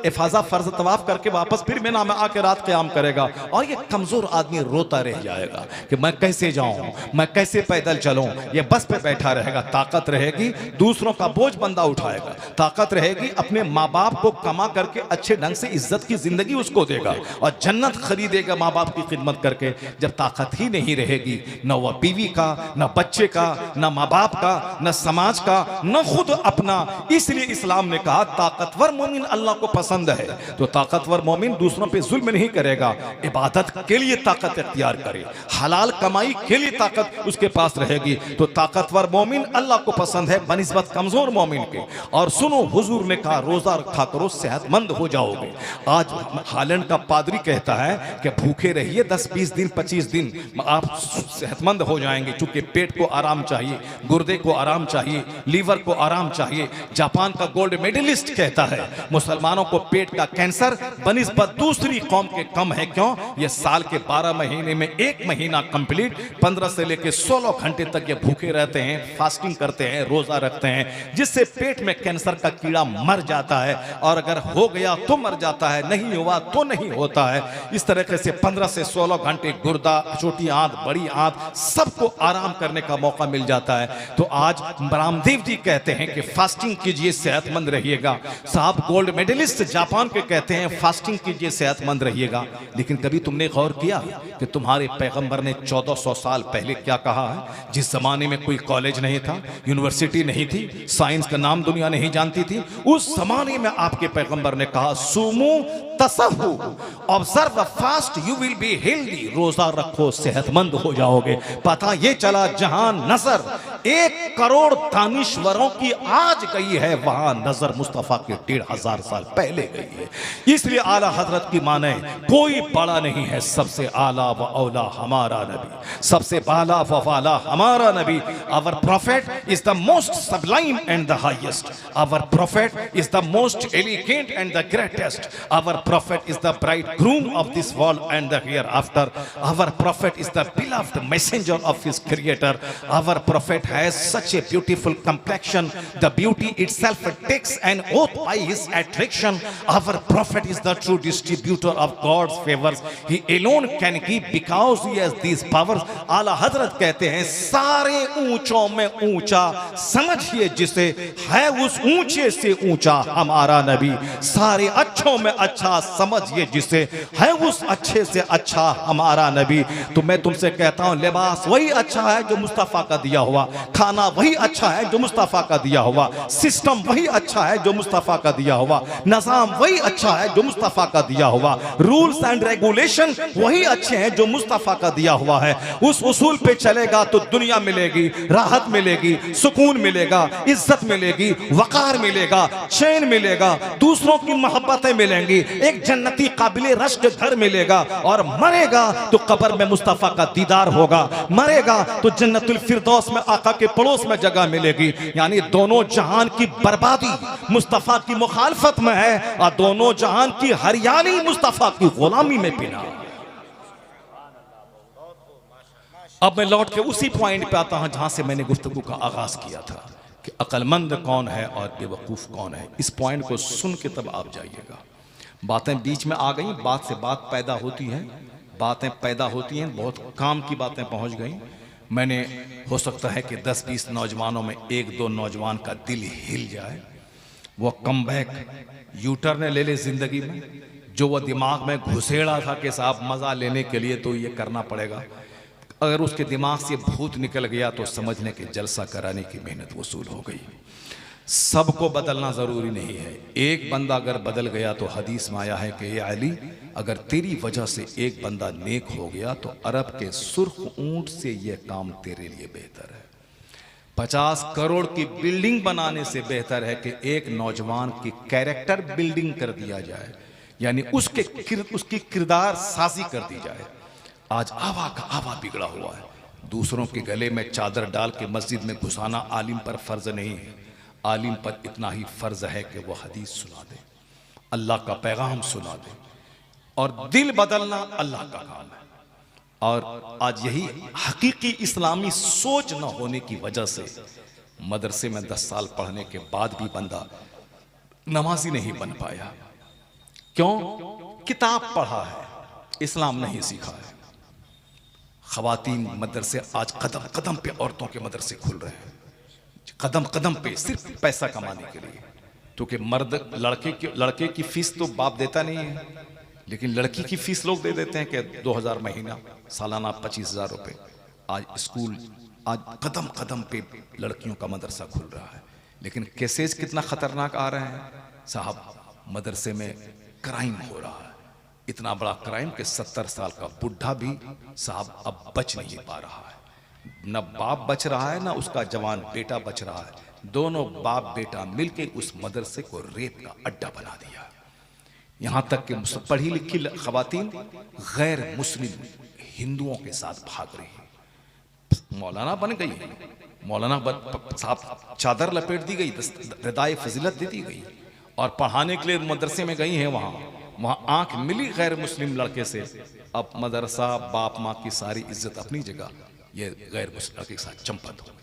इफाजा फर्ज तवाफ करके वापस फिर मिना में आके रात क़याम करेगा, और ये कमज़ोर आदमी रोता रह जाएगा कि मैं कैसे जाऊं, मैं कैसे पैदल चलूं। ये बस पे बैठा रहेगा, ताकत रहेगी दूसरों का बोझ बंदा उठाएगा, ताकत रहेगी अपने माँ बाप को कमा करके अच्छे ढंग से इज्जत की जिंदगी उसको देगा और जन्नत खरीदेगा माँ बाप की खिदमत करके। जब ताकत ही नहीं रहेगी, न वह बीवी का, न बच्चे का, न माँ बाप का, न समाज का, न खुद अपना। इसलिए इस्लाम ने कहा ताकतवर मोमिन अल्लाह को पसंद है, तो ताकतवर मोमिन दूसरों पे जुल्म नहीं करेगा, इबादत के लिए ताकत इख्तियार करे, हलाल कमाई के लिए ताकत उसके पास रहेगी। तो ताकतवर मोमिन अल्लाह को पसंद है बनिस्बत कमजोर मोमिन के। और सुनो, हुजूर ने कहा रोजा रखा करो, सेहतमंद हो जाओगे। आज हालैंड का पादरी कहता है कि भूखे रहिए 10-20 दिन 25 दिन, आप सेहतमंद हो जाएंगे, क्योंकि पेट को आराम चाहिए, गुर्दे को आराम चाहिए, लीवर को आराम चाहिए। जापान का गोल्ड मेडलिस्ट कहता है मुसलमानों को पेट का कैंसर बनिस्बत दूसरी कौम के कम है। क्यों? ये साल के 12 महीने में 1 महीना कंप्लीट 15 से लेकर 16 घंटे तक ये भूखे रहते हैं, फास्टिंग करते हैं, रोजा रखते हैं, जिससे पेट में कैंसर का कीड़ा मर जाता है, और अगर हो गया तो मर जाता है, नहीं हुआ तो नहीं होता है। इस तरीके से 15 से 16 घंटे गुर्दा, छोटी आंत, बड़ी आंत, सबको आराम करने का मौका मिल जाता है। तो आज रामदेव जी कहते हैं कि फास्टिंग कीजिए, सेहतमंद रहिएगा। साहब गोल्ड मेडलिस्ट जापान के कहते हैं फास्टिंग कीजिए, सेहतमंद रहिएगा। लेकिन कभी तुमने गौर किया कि तुम्हारे पैगंबर ने 1400 साल पहले क्या कहा है? जिस जमाने में कोई कॉलेज नहीं था, यूनिवर्सिटी नहीं थी, साइंस का नाम दुनिया नहीं जानती थी, उस जमाने में आपके पैगंबर ने कहा सुमू तसहु, observe fast, you will be healthy. रोजा रखो, सेहतमंद हो जाओगे। पता ये चला जहां नजर 1 करोड़ दानिश्वरों की आज गई है, वहां नजर मुस्तफा के 1500 साल पहले गई है। इसलिए आला हजरत की माने कोई बड़ा नहीं है, सबसे आला व औला हमारा नबी, सबसे बाला व वाला हमारा नबी। Our prophet is the most sublime and the highest, our prophet is the most elegant and the greatest, our prophet is the bridegroom of this world and the hereafter, our prophet is the beloved messenger of his creator, our prophet has such a beautiful complexion, the beauty itself takes an oath by his attraction, our prophet is the true distributor of God's favors, he alone can give because he has these powers। आला हजरत कहते हैं सारे ऊंचों में ऊंचा समझिए जिसे, है उस ऊंचे से ऊंचा हमारा नबी, सारे अच्छों में अच्छा समझिए जिसे, है उस अच्छे से अच्छा हमारा नबी। तो मैं तुमसे कहता हूं लिबास वही अच्छा है जो मुस्तफा का दिया हुआ, खाना वही अच्छा है जो मुस्तफा का दिया हुआ, सिस्टम वही अच्छा है जो मुस्तफा का दिया हुआ, निजाम वही अच्छा है जो मुस्तफा का दिया हुआ, रूल्स एंड रेगुलेशन वही अच्छे हैं जो मुस्तफा का दिया हुआ है। उस उसूल पे चलेगा तो दुनिया मिलेगी, राहत मिलेगी, सुकून मिलेगा, इज्जत मिलेगी, वकार मिलेगा, चैन मिलेगा, दूसरों की मोहब्बतें मिलेंगी, एक जन्नती काबिले रश्क घर मिलेगा, और मरेगा तो कब्र में मुस्तफा का दीदार होगा, मरेगा तो जन्नतुल फिरदौस में आका के पड़ोस में जगह मिलेगी। यानी दोनों जहान की बर्बादी मुस्तफा की मुखालफत में है, और दोनों जहान की हरियाली मुस्तफा की गुलामी में पिना। अब मैं लौट के उसी पॉइंट पे आता हूं जहां से मैंने गुफ्तगू का आगाज किया था कि अक्लमंद कौन है और बेवकूफ कौन है। इस पॉइंट को सुन के तब आप जाइएगा। बातें बीच में आ गई, बात से बात पैदा होती है, बातें पैदा होती हैं, बहुत काम की बातें पहुंच गई। मैंने हो सकता है कि 10-20 नौजवानों में 1-2 नौजवान का दिल हिल जाए, वो कमबैक यूटर्न ले ले जिंदगी में, जो वो दिमाग में घुसेड़ा था कि साहब मजा लेने के लिए तो ये करना पड़ेगा। अगर उसके दिमाग से भूत निकल गया तो समझने के जलसा कराने की मेहनत वसूल हो गई। सबको बदलना जरूरी नहीं है। एक बंदा अगर बदल गया तो हदीस में आया है कि ये अली, अगर तेरी वजह से एक बंदा नेक हो गया तो अरब के सुर्ख ऊंट से यह काम तेरे लिए बेहतर है। 50 करोड़ की बिल्डिंग बनाने से बेहतर है कि एक नौजवान की कैरेक्टर बिल्डिंग कर दिया जाए, यानी उसकी किरदार साजी कर दी जाए। आज आवा का आवा बिगड़ा हुआ है। दूसरों के गले में चादर डाल के मस्जिद में घुसाना आलिम पर फर्ज नहीं है। आलिम पर इतना ही फर्ज है कि वह हदीस सुना दे, अल्लाह का पैगाम सुना दे, और दिल बदलना अल्लाह का काम है। और आज यही हकीकी इस्लामी सोच न होने की वजह से मदरसे में 10 साल पढ़ने के बाद भी बंदा नमाजी नहीं बन पाया। क्यों? किताब पढ़ा है, इस्लाम नहीं सीखा है। खवातीन मदरसे आज कदम कदम पे औरतों के मदरसे खुल रहे हैं, कदम कदम पे, सिर्फ पैसा कमाने के लिए। क्योंकि मर्द लड़के की फीस तो बाप देता नहीं है, लेकिन लड़की की फीस लोग दे देते हैं कि 2000 महीना, सालाना 25,000 रुपए। आज स्कूल, आज कदम कदम पे लड़कियों का मदरसा खुल रहा है। लेकिन केसेज कितना खतरनाक आ रहे हैं साहब। मदरसे में क्राइम हो रहा है, इतना बड़ा क्राइम कि 70 साल का बुढ़ा भी साहब अब बच नहीं पा रहा है। न बाप बच रहा है, ना उसका जवान बेटा बच रहा है। दोनों बाप बेटा मिलकर उस मदरसे को रेप का अड्डा बना दिया। यहां तक कि पढ़ी लिखी खवातीन गैर मुस्लिम हिंदुओं के साथ भाग रही है। मौलाना बन गई है, मौलाना साहब चादर लपेट दी गई, रिदाए फजीलत दे दी गई और पढ़ाने के लिए मदरसे में गई हैं। वहां आंख मिली गैर मुस्लिम लड़के से। अब मदरसा, बाप माँ की सारी इज्जत अपनी जगह, ये गैर मुस्लिम लड़के के साथ चंपत हो गई।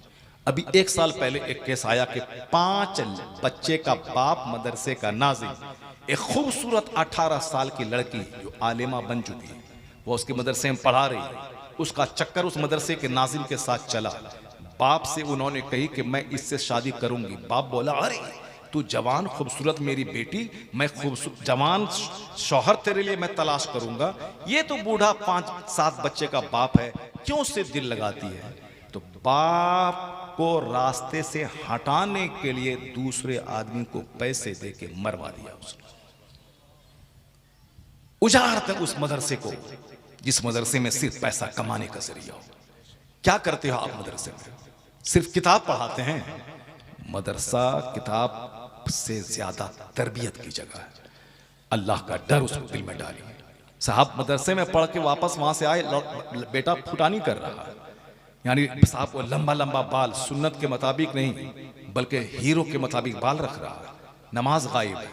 अभी 1 साल पहले एक केस आया कि 5 बच्चे का बाप मदरसे का नाज़िम, एक खूबसूरत 18 साल की लड़की जो आलिमा बन चुकी है, वो उसके मदरसे में पढ़ा रही है। उसका चक्कर उस मदरसे के नाज़िम के साथ चला। बाप से उन्होंने कही कि मैं इससे शादी करूंगी। बाप बोला, अरे तू जवान खूबसूरत मेरी बेटी, मैं खूबसूरत जवान शौहर तेरे लिए मैं तलाश करूंगा। ये तो बूढ़ा 5-7 बच्चे का बाप है, क्यों उससे दिल लगाती है? तो बाप को रास्ते से हटाने के लिए दूसरे आदमी को पैसे दे के मरवा दिया उसने। उजाड़ कर उस मदरसे को, जिस मदरसे में सिर्फ पैसा कमाने का जरिया हो। क्या करते हो आप मदरसे में? सिर्फ किताब पढ़ाते हैं। मदरसा किताब से ज्यादा तरबियत की जगह है। अल्लाह का डर उस दिल में डालिए। साहब मदरसे में पढ़ के वापस वहां से आए, बेटा फुटानी कर रहा है, यानी साहब वो लंबा लंबा बाल, सुन्नत के मुताबिक नहीं बल्कि हीरो के मुताबिक बाल रख रहा है, नमाज गायब है,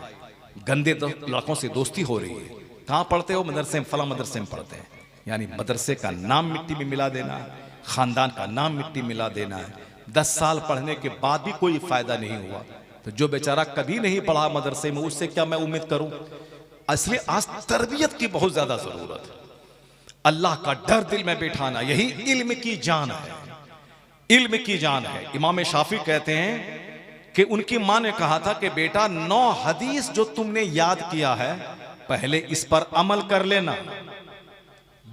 गंदे लड़कों से दोस्ती हो रही है। कहाँ पढ़ते हो? मदरसे में, फला मदरसे में पढ़ते हैं। यानी मदरसे का नाम मिट्टी में मिला देना है, खानदान का नाम मिट्टी मिला देना है। 10 साल पढ़ने के बाद भी कोई फायदा नहीं हुआ, तो जो बेचारा कभी नहीं पढ़ा मदरसे में, उससे क्या मैं उम्मीद करूं? इसलिए आज तरबियत की बहुत ज्यादा जरूरत है। अल्लाह का डर दिल में बैठाना, यही इल्म की जान है। इल्म की जान है। इमाम शाफी कहते हैं कि उनकी मां ने कहा था कि बेटा 9 हदीस जो तुमने याद किया है, पहले इस पर अमल कर लेना।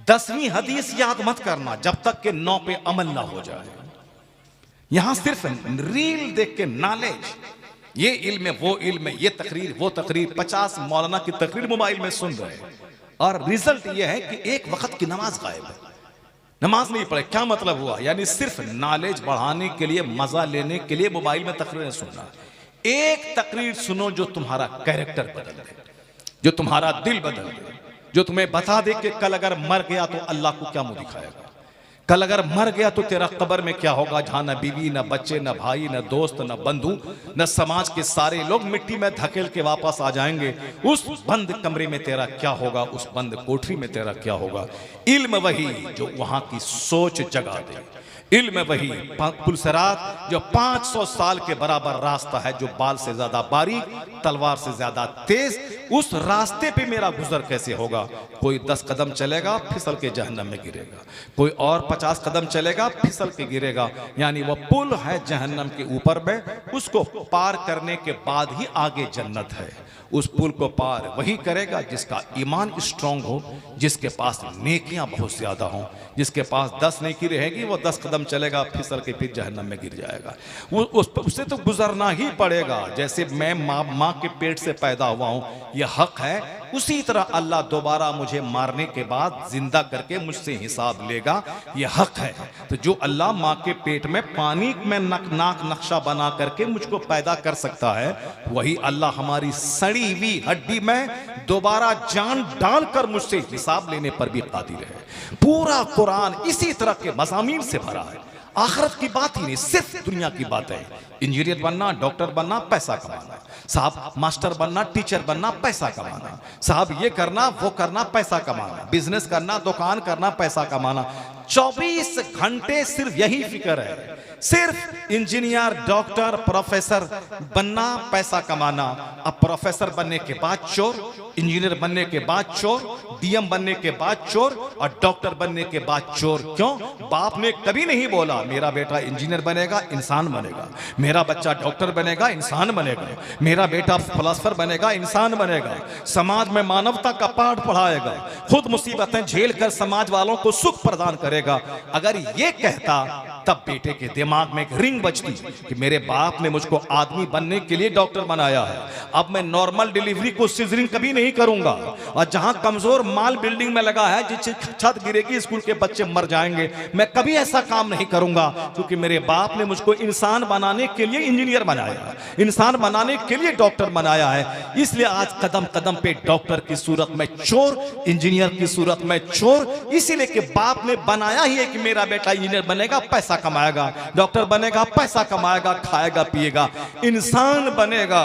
10वीं हदीस याद मत करना जब तक कि 9 पे अमल ना हो जाए। यहां सिर्फ रील देख के नॉलेज, ये इल्म है, वो इल्म है, ये तकरीर, वो तकरीर, 50 मौलाना की तकरीर मोबाइल में सुन रहे हैं और रिजल्ट ये है कि एक वक्त की नमाज गायब है, नमाज नहीं पढ़े। क्या मतलब हुआ? यानी सिर्फ नॉलेज बढ़ाने के लिए, मजा लेने के लिए मोबाइल में तकरीरें सुनना। एक तकरीर सुनो जो तुम्हारा कैरेक्टर बदल दे, जो तुम्हारा दिल बदल दे, जो तुम्हें बता दे कि कल अगर मर गया तो अल्लाह को क्या मुंह दिखाएगा, कल अगर मर गया तो तेरा कब्र में क्या होगा, जहां न बीवी, न बच्चे, न भाई, न दोस्त, न बंधु, न समाज के सारे लोग मिट्टी में धकेल के वापस आ जाएंगे। उस बंद कमरे में तेरा क्या होगा, उस बंद कोठरी में तेरा क्या होगा। इल्म वही जो वहां की सोच जगा दे। इल्म वही पुलसरात जो 500 साल के बराबर रास्ता है, जो बाल से ज्यादा बारीक, तलवार से ज्यादा तेज। उस रास्ते पे मेरा गुजर कैसे होगा? कोई 10 कदम चलेगा, फिसल के जहन्नम में गिरेगा। कोई और 50 कदम चलेगा, फिसल के गिरेगा। यानी वो पुल है जहन्नम के ऊपर में, उसको पार करने के बाद ही आगे जन्नत है। उस पुल को पार वही करेगा जिसका ईमान स्ट्रांग हो, जिसके पास नेकियां बहुत ज्यादा हों। जिसके पास 10 नेकी रहेगी, वो 10 कदम चलेगा, फिसल के फिर जहन्नम में गिर जाएगा। उससे तो गुजरना ही पड़ेगा। जैसे मैं माँ के पेट से पैदा हुआ हूं, यह हक है, उसी तरह अल्लाह दोबारा मुझे मारने के बाद जिंदा करके मुझसे हिसाब लेगा, यह हक है। तो जो अल्लाह माँ के पेट में पानी में नाक नक्शा बना करके मुझको पैदा कर सकता है, वही अल्लाह हमारी सड़ी हुई हड्डी में दोबारा जान डालकर मुझसे हिसाब लेने पर भी कादिर है। पूरा कुरान इसी तरह के मज़ामीन से भरा है। आखिरत की बात ही नहीं, सिर्फ दुनिया की बात है। इंजीनियर बनना, डॉक्टर बनना, पैसा कमाना, साहब मास्टर बनना, टीचर बनना, पैसा कमाना, साहब ये करना वो करना, पैसा कमाना, बिजनेस करना, दुकान करना, पैसा कमाना। 24 घंटे सिर्फ यही फिक्र है, सिर्फ इंजीनियर, डॉक्टर, प्रोफेसर बनना, पैसा कमाना। अब प्रोफेसर बनने के बाद चोर, इंजीनियर बनने के बाद चोर, डीएम बनने के बाद चोर और डॉक्टर बनने के बाद चोर। क्यों? बाप ने कभी नहीं बोला मेरा बेटा इंजीनियर बनेगा, इंसान बनेगा, मेरा बच्चा डॉक्टर बनेगा, इंसान बनेगा, मेरा बेटा फिलोसोफर बनेगा, इंसान बनेगा, समाज में मानवता का पाठ पढ़ाएगा, खुद मुसीबतें झेल कर समाज वालों को सुख प्रदान करेगा। अगर ये कहता तब बेटे के दिमाग में एक रिंग बजती कि मेरे बाप ने मुझको आदमी बनने के लिए डॉक्टर बनाया है, अब मैं नॉर्मल डिलीवरी को सिजरिंग कभी नहीं करूंगा, और जहां कमजोर माल बिल्डिंग में लगा है, जिससे छत गिरेगी स्कूल के बच्चे मर जाएंगे, मैं कभी ऐसा काम नहीं करूंगा, क्योंकि मेरे बाप ने मुझको इंसान बनाने के लिए इंजीनियर बनाया, इंसान बनाने के लिए डॉक्टर बनाया है। इसलिए आज कदम कदम पे डॉक्टर की सूरत में चोर, इंजीनियर की सूरत में चोर, इसीलिए कि बाप ने बनाया ही है कि मेरा बेटा इंजीनियर बनेगा, पैसा कमाएगा, डॉक्टर बनेगा, पैसा कमाएगा, खाएगा पिएगा, इंसान बनेगा,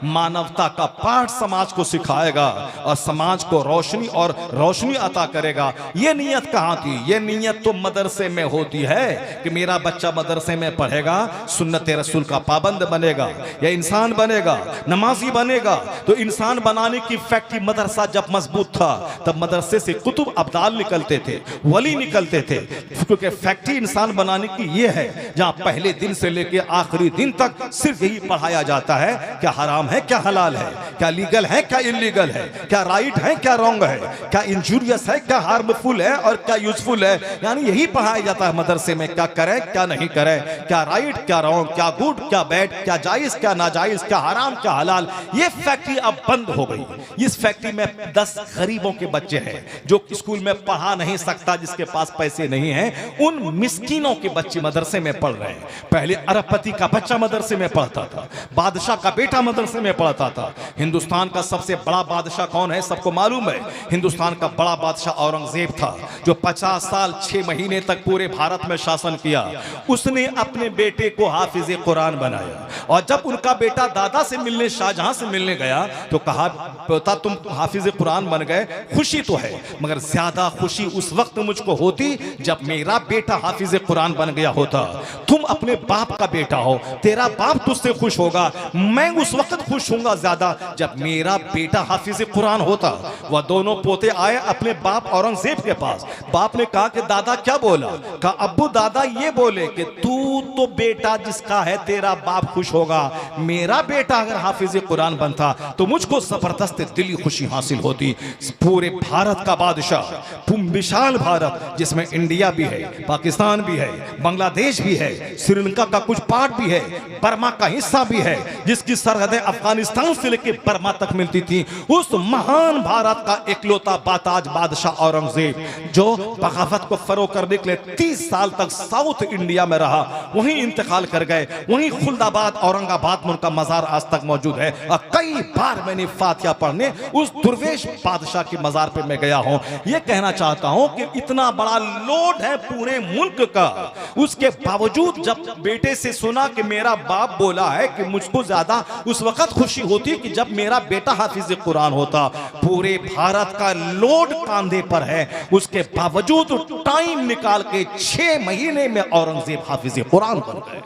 मानवता का पाठ समाज को सिखाएगा और समाज को रोशनी अता करेगा। यह नियत कहां थी? यह नियत तो मदरसे में होती है कि मेरा बच्चा मदरसे में पढ़ेगा, सुन्नत रसूल का पाबंद बनेगा, या इंसान बनेगा, नमाजी बनेगा। तो इंसान बनाने की फैक्ट्री मदरसा जब मजबूत था तब मदरसे से कुतुब अब्दाल निकलते थे, वली निकलते थे, क्योंकि फैक्ट्री इंसान बनाने की ये है जहां पहले दिन से लेकर आखिरी दिन तक सिर्फ यही पढ़ाया जाता है, क्या हराम है क्या हलाल है, क्या लीगल है क्या इलीगल है, क्या राइट है क्या रॉन्ग है, क्या इंजूरियस है क्या हार्मफुल है और क्या यूजफुल है। यानी यही पढ़ाया जाता है मदरसे में, क्या करे क्या नहीं करे, क्या राइट क्या रॉन्ग, क्या गुड क्या बैड, क्या जायज क्या नाजायज, क्या हराम क्या हलाल। ये फैक्ट्री अब बंद हो गई। इस फैक्ट्री में 10 गरीबों के बच्चे हैं जो स्कूल में पढ़ा नहीं सकता, जिसके पास पैसे नहीं है, उन मिस्कीनों के बच्चे मदरसे में पढ़ रहे हैं। पहले अरबपति का बच्चा मदरसे में पढ़ता था, बादशाह का बेटा मदरसे में पढ़ता था। हिंदुस्तान का सबसे बड़ा बादशाह कौन है? सबको मालूम है, हिंदुस्तान का बड़ा बादशाह औरंगजेब था, जो 50 साल 6 महीने तक पूरे भारत में शासन किया। उसने अपने बेटे को हाफिज कुरान बनाया, और जब उनका बेटा दादा से मिलने, शाहजहां से मिलने गया तो कहा बेटा तुम हाफिज कुरान बन गए, खुशी तो है, मगर ज्यादा खुशी उस वक्त मुझको होती जब मेरा बेटा हाफिज कुरान बन गया होता। तुम अपने बाप का बेटा हो, तेरा बाप तुझसे खुश होगा, मैं उस वक्त खुश होऊंगा ज्यादा जब मेरा बेटा हाफिज कुरान होता। वह दोनों पोते आए अपने बाप औरंगजेब के पास। बाप ने कहा कि दादा क्या बोला? कहा अब्बू दादा ये बोले कि तू तो बेटा जिसका है तेरा बाप खुश होगा, मेरा बेटा अगर हाफिज कुरान बनता तो मुझको जबरदस्त दिली खुशी हासिल होती। पूरे भारत का बादशाह, विशाल भारत जिसमें इंडिया भी है, पाकिस्तान भी है, बांग्लादेश भी है, श्रीलंका का कुछ पार्ट भी है, बर्मा का हिस्सा भी है, जिसकी सरहदें अफगानिस्तान से लेकर बर्मा तक मिलती थी। उस महान भारत का इकलौता बाताज बादशाह औरंगजेब, जो बगावत को फरोग करने के लिए 30 साल तक साउथ इंडिया में रहा, वहीं इंतकाल कर गए। वहीं खुलदाबाद औरंगाबाद में उनका मजार आज तक मौजूद है, और कई बार मैंने फातिहा पढ़ने उस दुर्वेश बादशाह के मजार पे मैं गया हूं। यह कहना चाहता हूं कि इतना बड़ा लोड है पूरे मुल्क का, उसके बावजूद जब बेटे से सुना कि मेरा बाप बोला है कि मुझको ज्यादा उस वक्त खुशी होती कि जब मेरा बेटा हाफिज कुरान होता। पूरे भारत का लोड कांधे पर है, उसके बावजूद टाइम निकाल के 6 महीने में औरंगजेब हाफिज कुरान बन गए।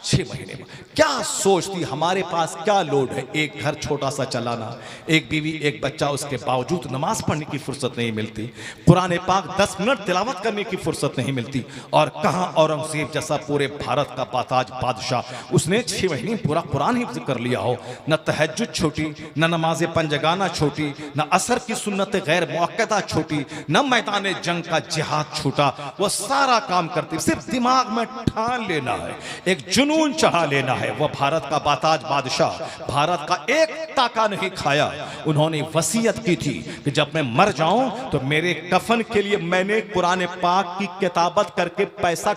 6 महीने में क्या सोचती, हमारे पास क्या लोड है? एक घर छोटा सा चलाना, एक बीवी एक बच्चा, उसके बावजूद नमाज पढ़ने की फुर्सत नहीं मिलती, कुरान पाक 10 मिनट तिलावत करने की फुर्सत नहीं मिलती। और कहां औरंगजेब जैसा पूरे भारत का बाताज बादशाह, उसने 6 महीने पूरा कुरान हिफ्ज़ कर लिया हो। न तहज्जुद छोटी, न नमाज पंजगाना छोटी, न असर की सुन्नत गैर मुअक्कदा छोटी, न मैदान जंग का जिहाद छूटा। वो सारा काम करती, सिर्फ दिमाग में ठान लेना है, एक जुनून चढ़ा लेना है। वह भारत का बाताज बादशाह, भारत का एक टाका नहीं खाया। उन्होंने वसीयत की थी कि जब मैं मर जाऊं तो मेरे कफन के लिए मैंने कुरान पाक की किताबत करके पैसा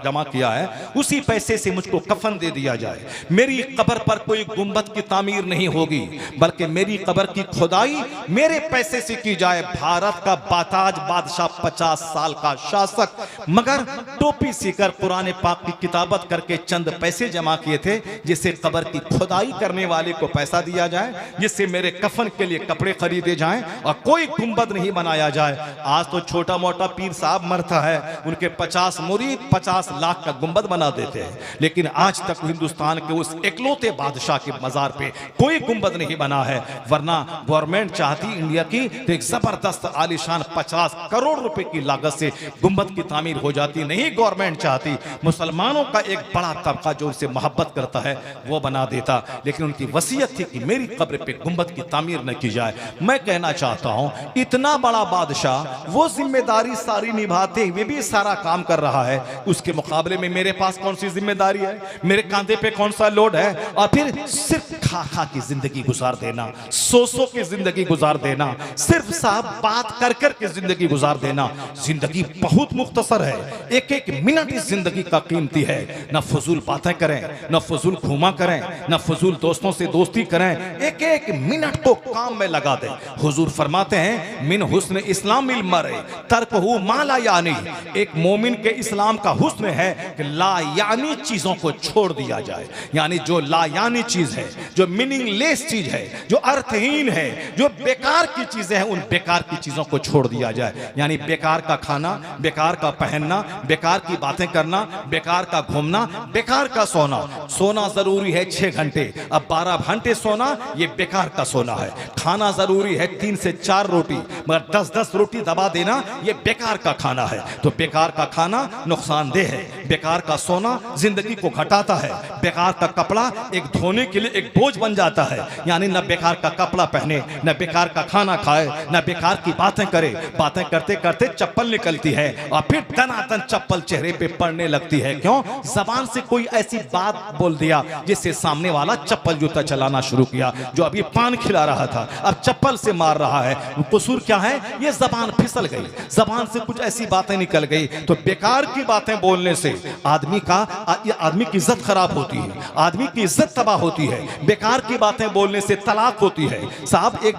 जमा किया है, उसी पैसे से मुझको कफन दे दिया जाए। मेरी कब्र पर कोई गुंबद की तामीर नहीं होगी, बल्कि मेरी कब्र की खुदाई मेरे पैसे से की जाए। भारत का बाताज बादशाह, 50 साल का शासक, मगर टोपी सीकर कुरान पाक की किताबत करके चंद पैसे जमा किए थे, जिससे कब्र की खुदाई करने वाले को पैसा दिया जाए, जिससे मेरे कफन के लिए कपड़े खरीदे जाएं और कोई गुंबद नहीं बनाया जाए। आज तो छोटा मोटा पीर साहब मरता है, उनके 50 मुरीद 50 लाख का गुंबद बना देते हैं, लेकिन आज तक हिंदुस्तान के उस इकलौते बादशाह के मजार पे कोई गुंबद नहीं बना है। वरना गवर्नमेंट चाहती इंडिया की तो एक जबरदस्त आलीशान 50 करोड़ रुपए की लागत से गुंबद की तामीर हो जाती। नहीं गवर्नमेंट चाहती, मुसलमानों का एक बड़ा तबका जो उनसे मोहब्बत करता है वो बना देता, लेकिन उनकी वसीयत थी कि मेरी कब्र पे गुंबद की तामीर न की जाए। मैं कहना चाहता हूं, इतना बड़ा बादशाह वो जिम्मेदारी सारी निभाते हुए भी सारा काम कर रहा है, उसके मुकाबले में मेरे पास कौन सी जिम्मेदारी है, मेरे कांधे पे कौन सा लोड है? और फिर सिर्फ खा खा की जिंदगी गुजार देना, सो की जिंदगी गुजार देना, सिर्फ साहब बात कर कर के जिंदगी गुजार देना। जिंदगी बहुत मुख्तसर है, एक एक मिनट इस जिंदगी का कीमती है। न फजूल बातें करें, न फजूल घूमा करें, न फजूल दोस्तों से दोस्ती करें, एक एक मिनट को काम में लगा दें। हुजूर फरमाते हैं, मिन हुस्न इस्लामिल मर्इ तर्कहु मा ला यानी। एक मोमिन के इस्लाम का हुस्न है कि ला यानी चीजों को छोड़ दिया जाए। यानी जो ला यानी चीज है, जो मीनिंगलेस चीज है, जो अर्थहीन है, जो बेकार की चीजें हैं, उन बेकार की चीजों को छोड़ दिया जाए। यानी बेकार का खाना, बेकार का पहनना, बेकार की बातें करना, बेकार का घूमना, बेकार का सोना। सोना जरूरी है 6 घंटे, अब 12 घंटे सोना ये बेकार का सोना है। खाना जरूरी है 3 से 4 रोटी, मगर 10-10 रोटी दबा देना ये बेकार का खाना है। तो बेकार का खाना नुकसानदेह है, बेकार का सोना जिंदगी को घटाता है, बेकार का कपड़ा एक धोने के लिए एक बोझ बन जाता है। यानी न बेकार का कपड़ा पहने, न बेकार का खाना खाए, न बेकार की बातें करे। बातें करते करते चप्पल निकलती है और फिर दनादन चप्पल चेहरे पे पड़ने लगती है। क्यों? जबान से कोई ऐसी बात बोल दिया जिससे सामने वाला चप्पल जूता चलाना शुरू किया। जो अभी पान खिला रहा था अब चप्पल से मार रहा है। कसूर क्या है? ये जबान फिसल गई, जबान से कुछ ऐसी बातें निकल गई। तो बेकार की बातें बोलने से आदमी की इज्जत खराब होती है, आदमी की इज्जत तबाह होती है। बेकार की बातें बोलने से तलाक होती है। साहब एक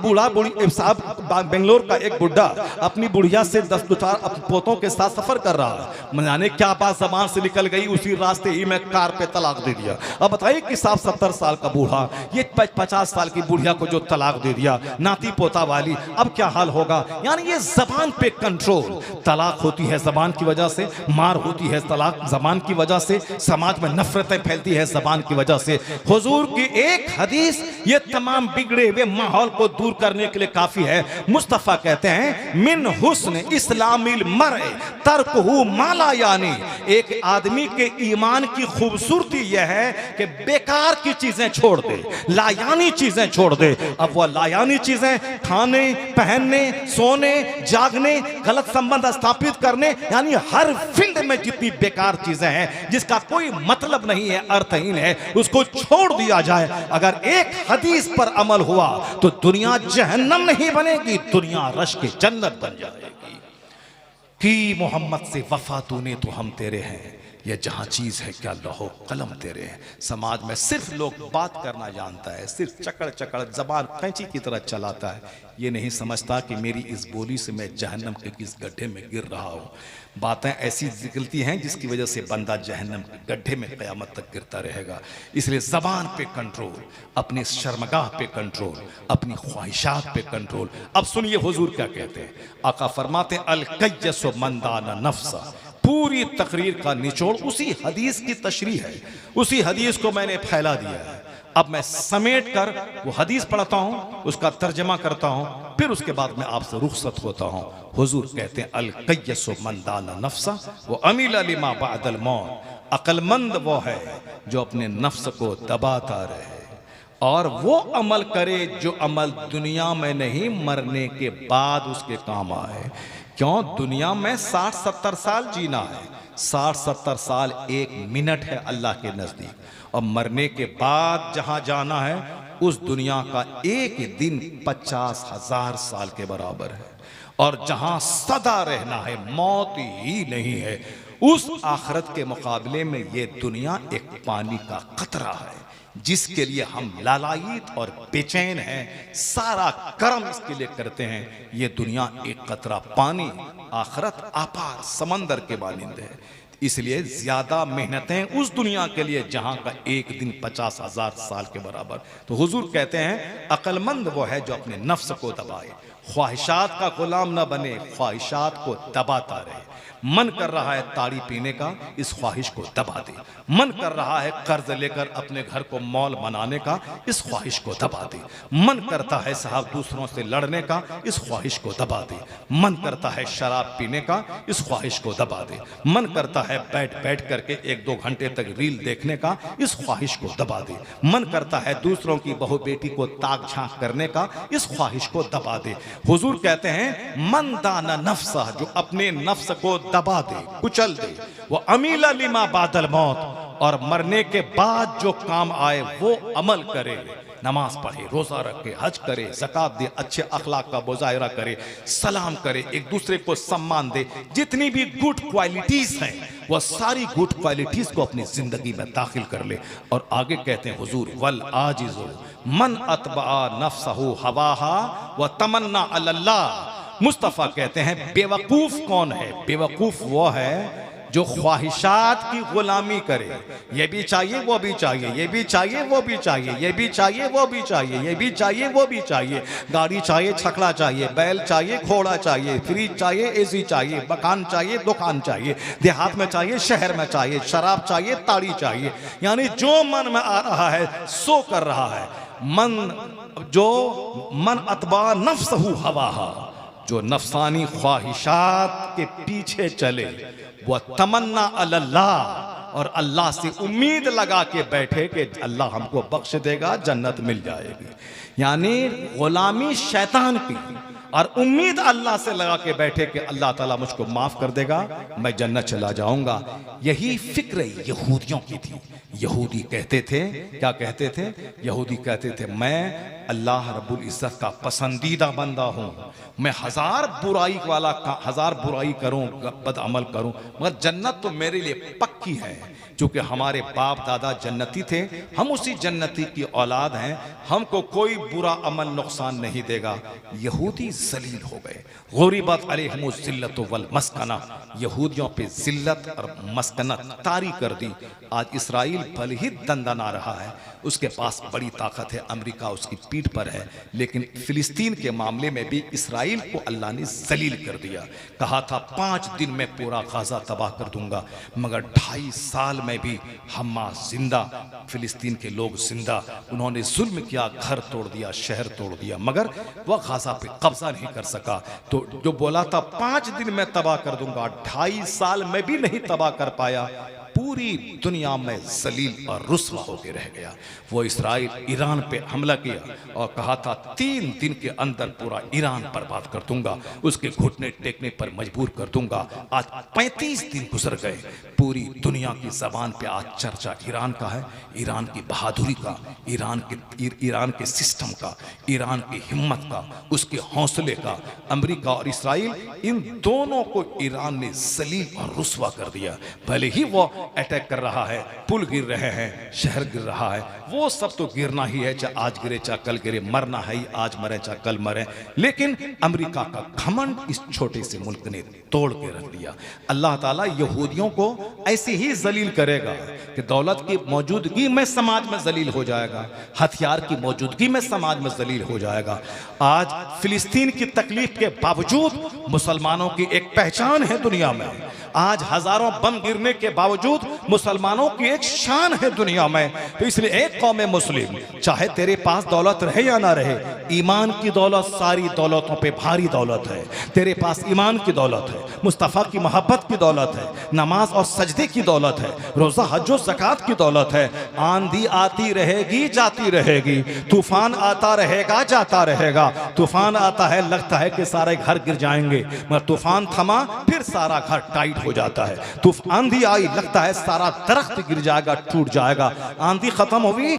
बेंगलोर का एक बुढ़ा अपनी बुढ़िया से 10 पोतों के साथ सफर कर रहा है। मनाने क्या बात जबान से निकल गई, उसी रास्ते ही में कार पे तलाक दे दिया। अब बताइए कि साहब 70 साल का बूढ़ा ये 50 साल की बुढ़िया को जो तलाक दे दिया, नाती पोता वाली, अब क्या हाल होगा? यानी ये जबान पे कंट्रोल। तलाक होती है जबान की वजह से, मार होती है तलाक जबान की वजह से, समाज में नफरतें फैलती है जबान की वजह से। हुजूर की एक हदीस ये तमाम बिगड़े हुए माहौल को दूर करने के लिए काफी है। मुस्तफा कहते हैं, मिन हुस्न इस्लामिल मर्इ तर्कहु मा ला यानी। एक आदमी के ईमान की खूबसूरती यह है कि बेकार की चीजें छोड़ दे, लायानी चीजें छोड़ दे। अब वह लायानी चीजें खाने, पहनने, सोने, जागने, गलत संबंध स्थापित करने, यानी हर फील्ड में जितनी बेकार चीजें हैं जिसका कोई मतलब नहीं है, अर्थहीन है, उसको छोड़ दिया जाए। अगर एक हदीस पर अमल हुआ तो दुनिया जहन्नम नहीं बनेगी, दुनिया रश के जन्नत बन जाएगी। कि मोहम्मद से वफा तूने तो हम तेरे हैं, ये जहाँ चीज़ है क्या लौह कलम तेरे हैं। समाज में सिर्फ लोग बात करना जानता है, सिर्फ चकड़ चकड़ जबान कैंची की तरह चलाता है। ये नहीं समझता कि मेरी इस बोली से मैं जहन्नम के किस गड्ढे में गिर रहा हूँ। बातें ऐसी निकलती हैं जिसकी वजह से बंदा जहन्नम के गड्ढे में क़यामत तक गिरता रहेगा। इसलिए ज़बान पे कंट्रोल, अपनी शर्मगाह पे कंट्रोल, अपनी ख्वाहिशात पे कंट्रोल। अब सुनिए हुजूर क्या कहते हैं। आका फरमाते हैं, अल कय्यसु मन दाना नफ्सा। पूरी तकरीर का निचोड़ उसी हदीस की तशरीह है, उसी हदीस को मैंने फैला दिया है। अब मैं समेट कर वो हदीस पढ़ता हूँ, उसका तर्जमा करता हूँ, फिर उसके बाद मैं आपसे रुखसत होता हूँ। हुजूर कहते हैं, अल कय्यसु मन दाना नफ्सा व अमिल लिमा बअदल मौत। अक्लमंद वो है जो अपने नफ्स को दबाता रहे और वो अमल करे जो अमल दुनिया में नहीं, मरने के बाद उसके काम आए। क्यों? दुनिया में 60-70 साल जीना है, 60-70 साल 1 मिनट है अल्लाह के नजदीक। और मरने के बाद जहां जाना है उस दुनिया का एक दिन 50,000 साल के बराबर है। और जहां सदा रहना है, मौत ही नहीं है, उस आखिरत के मुकाबले में ये दुनिया एक पानी का कतरा है जिसके लिए हम लालायित और बेचैन हैं। सारा कर्म इसके लिए करते हैं। ये दुनिया एक कतरा पानी, आखिरत अपार समंदर के मानिंद है। इसलिए ज्यादा मेहनतें उस दुनिया के लिए जहां का एक दिन 50,000 साल के बराबर। तो हुजूर कहते हैं अक्लमंद वो है जो अपने नफ्स को दबाए, ख्वाहिशात का गुलाम न बने, ख्वाहिशात को दबाता रहे। मन कर रहा है ताड़ी पीने का, इस ख्वाहिश को दबा दे। मन कर रहा है कर्ज लेकर अपने घर को मॉल बनाने का, इस ख्वाहिश को दबा दे। मन करता है साहब दूसरों से लड़ने का, इस ख्वाहिश को दबा दे। मन करता है शराब पीने का, इस ख्वाहिश को दबा दे। मन करता है बैठ करके 1-2 घंटे तक रील देखने का, इस ख्वाहिश को दबा दे। मन करता है दूसरों की बहू बेटी को ताक झांक करने का, इस ख्वाहिश को दबा दे। हुजूर कहते हैं मन दाना नफ्सा, जो अपने नफ्स को दबा दे, कुचल दे, वो अमीला लिमा बादल मौत, और मरने के बाद जो काम आए वो अमल करे। नमाज पढ़े, रोजा रखे, हज करे, ज़कात दे, अच्छे अखलाक का मुजाहिरा करे, सलाम करे, एक दूसरे को सम्मान दे। जितनी भी गुड क्वालिटीज हैं वह सारी गुड क्वालिटीज को अपनी जिंदगी में दाखिल कर ले। और आगे कहते हैं हुजूर वल आजिज़ु मन अतबा नफ्सहु हवाहा व तमन्ना अल्लाह। मुस्तफ़ा कहते हैं बेवकूफ कौन है? बेवकूफ वो है जो ख्वाहिशात की गुलामी करे। ये भी चाहिए, वो भी चाहिए, ये भी चाहिए, वो भी चाहिए, ये भी चाहिए, वो भी चाहिए, ये भी चाहिए, वो भी चाहिए। गाड़ी चाहिए, छकड़ा चाहिए, बैल चाहिए, घोड़ा चाहिए, फ्रिज चाहिए, एसी चाहिए, मकान चाहिए, दुकान चाहिए, देहात में चाहिए, शहर में चाहिए, शराब चाहिए, ताड़ी चाहिए। यानी जो मन में आ रहा है सो कर रहा है। मन अतबा नफ्सहु हवाहा, जो नफसानी ख्वाहिशात के पीछे चले, वह तमन्ना अल्लाह, और अल्लाह से उम्मीद लगा के बैठे कि अल्लाह हमको बख्श देगा, जन्नत मिल जाएगी। यानी गुलामी शैतान की और उम्मीद अल्लाह से लगा के बैठे कि अल्लाह ताला मुझको माफ कर देगा, मैं जन्नत चला जाऊंगा। यही फिक्र यहूदियों की थी। यहूदी कहते थे, क्या कहते थे? यहूदी कहते थे मैं अल्लाह रब्बुल इज्जत का पसंदीदा बंदा हूँ, मैं हजार बुराई करूँ, बद अमल करूँ, मगर जन्नत तो मेरे लिए पक्की है। चूंकि हमारे बाप दादा जन्नती थे, हम उसी जन्नती की औलाद हैं, हमको कोई बुरा अमल नुकसान नहीं देगा। यहूदी जलील हो गए। गुरिबत अलैहिम ज़िल्लतु वल मस्कना, यहूदियों पे जिल्लत और मस्कनत तारी कर दी। आज इसराइल भले ही दंदना रहा है, उसके पास बड़ी ताकत है, अमेरिका उसकी पीठ पर है, लेकिन फिलिस्तीन के मामले में भी इसराइल को अल्लाह ने जलील कर दिया। कहा था 5 दिन में पूरा गाजा तबाह कर दूंगा, मगर 2.5 साल में भी हमास जिंदा, फिलिस्तीन के लोग जिंदा। उन्होंने जुल्म किया, घर तोड़ दिया, शहर तोड़ दिया, मगर वह गाजा पे कब्जा नहीं कर सका। तो जो बोला था 5 दिन में तबाह कर दूंगा, 2.5 साल में भी नहीं तबाह कर पाया। पूरी दुनिया में जलील और रुस्वा होकर रह गया। वो इसराइल ईरान पे हमला किया और कहा था 3 दिन के अंदर पूरा ईरान बर्बाद कर दूंगा, उसके घुटने टेकने पर मजबूर कर दूंगा। आज 35 दिन गुजर गए, पूरी दुनिया की जबान पे आज चर्चा ईरान का है, ईरान की बहादुरी का, ईरान के सिस्टम का, ईरान की हिम्मत का, उसके हौसले का। अमेरिका और इसराइल, इन दोनों को ईरान ने जलील और रुस्वा कर दिया। भले ही वो अटैक कर रहा है, पुल गिर रहे हैं, शहर गिर रहा है, वो सब तो गिरना ही है, चाहे आज गिरे चाहे कल गिरे, मरना है, आज मरे चाहे कल मरे। लेकिन अमेरिका का घमंड इस छोटे से मुल्क ने तोड़ के रख दिया। अल्लाह ताला यहूदियों को ऐसे ही जलील करेगा कि दौलत की मौजूदगी में समाज में जलील हो जाएगा, हथियार की मौजूदगी में समाज में जलील हो जाएगा। आज फिलिस्तीन की तकलीफ के बावजूद मुसलमानों की एक पहचान है दुनिया में। आज हजारों बम गिरने के बावजूद मुसलमानों की एक शान है दुनिया में। तो इसलिए एक कौम मुस्लिम, चाहे तेरे पास दौलत रहे या ना रहे, ईमान की दौलत सारी दौलतों पे भारी दौलत है। तेरे पास ईमान की दौलत है, मुस्तफ़ा की मोहब्बत की दौलत है, नमाज और सजदे की दौलत है, रोज़ा हज और ज़कात की दौलत है। आंधी आती रहेगी जाती रहेगी, तूफान आता रहेगा जाता रहेगा। तूफान आता है लगता है कि सारे घर गिर जाएंगे, मगर तूफान थमा फिर सारा घर टाइट हो जाता है। आंधी आई लगता है सारा दरख्त गिर जाएगा, टूट जाएगा। आंधी खत्म हुई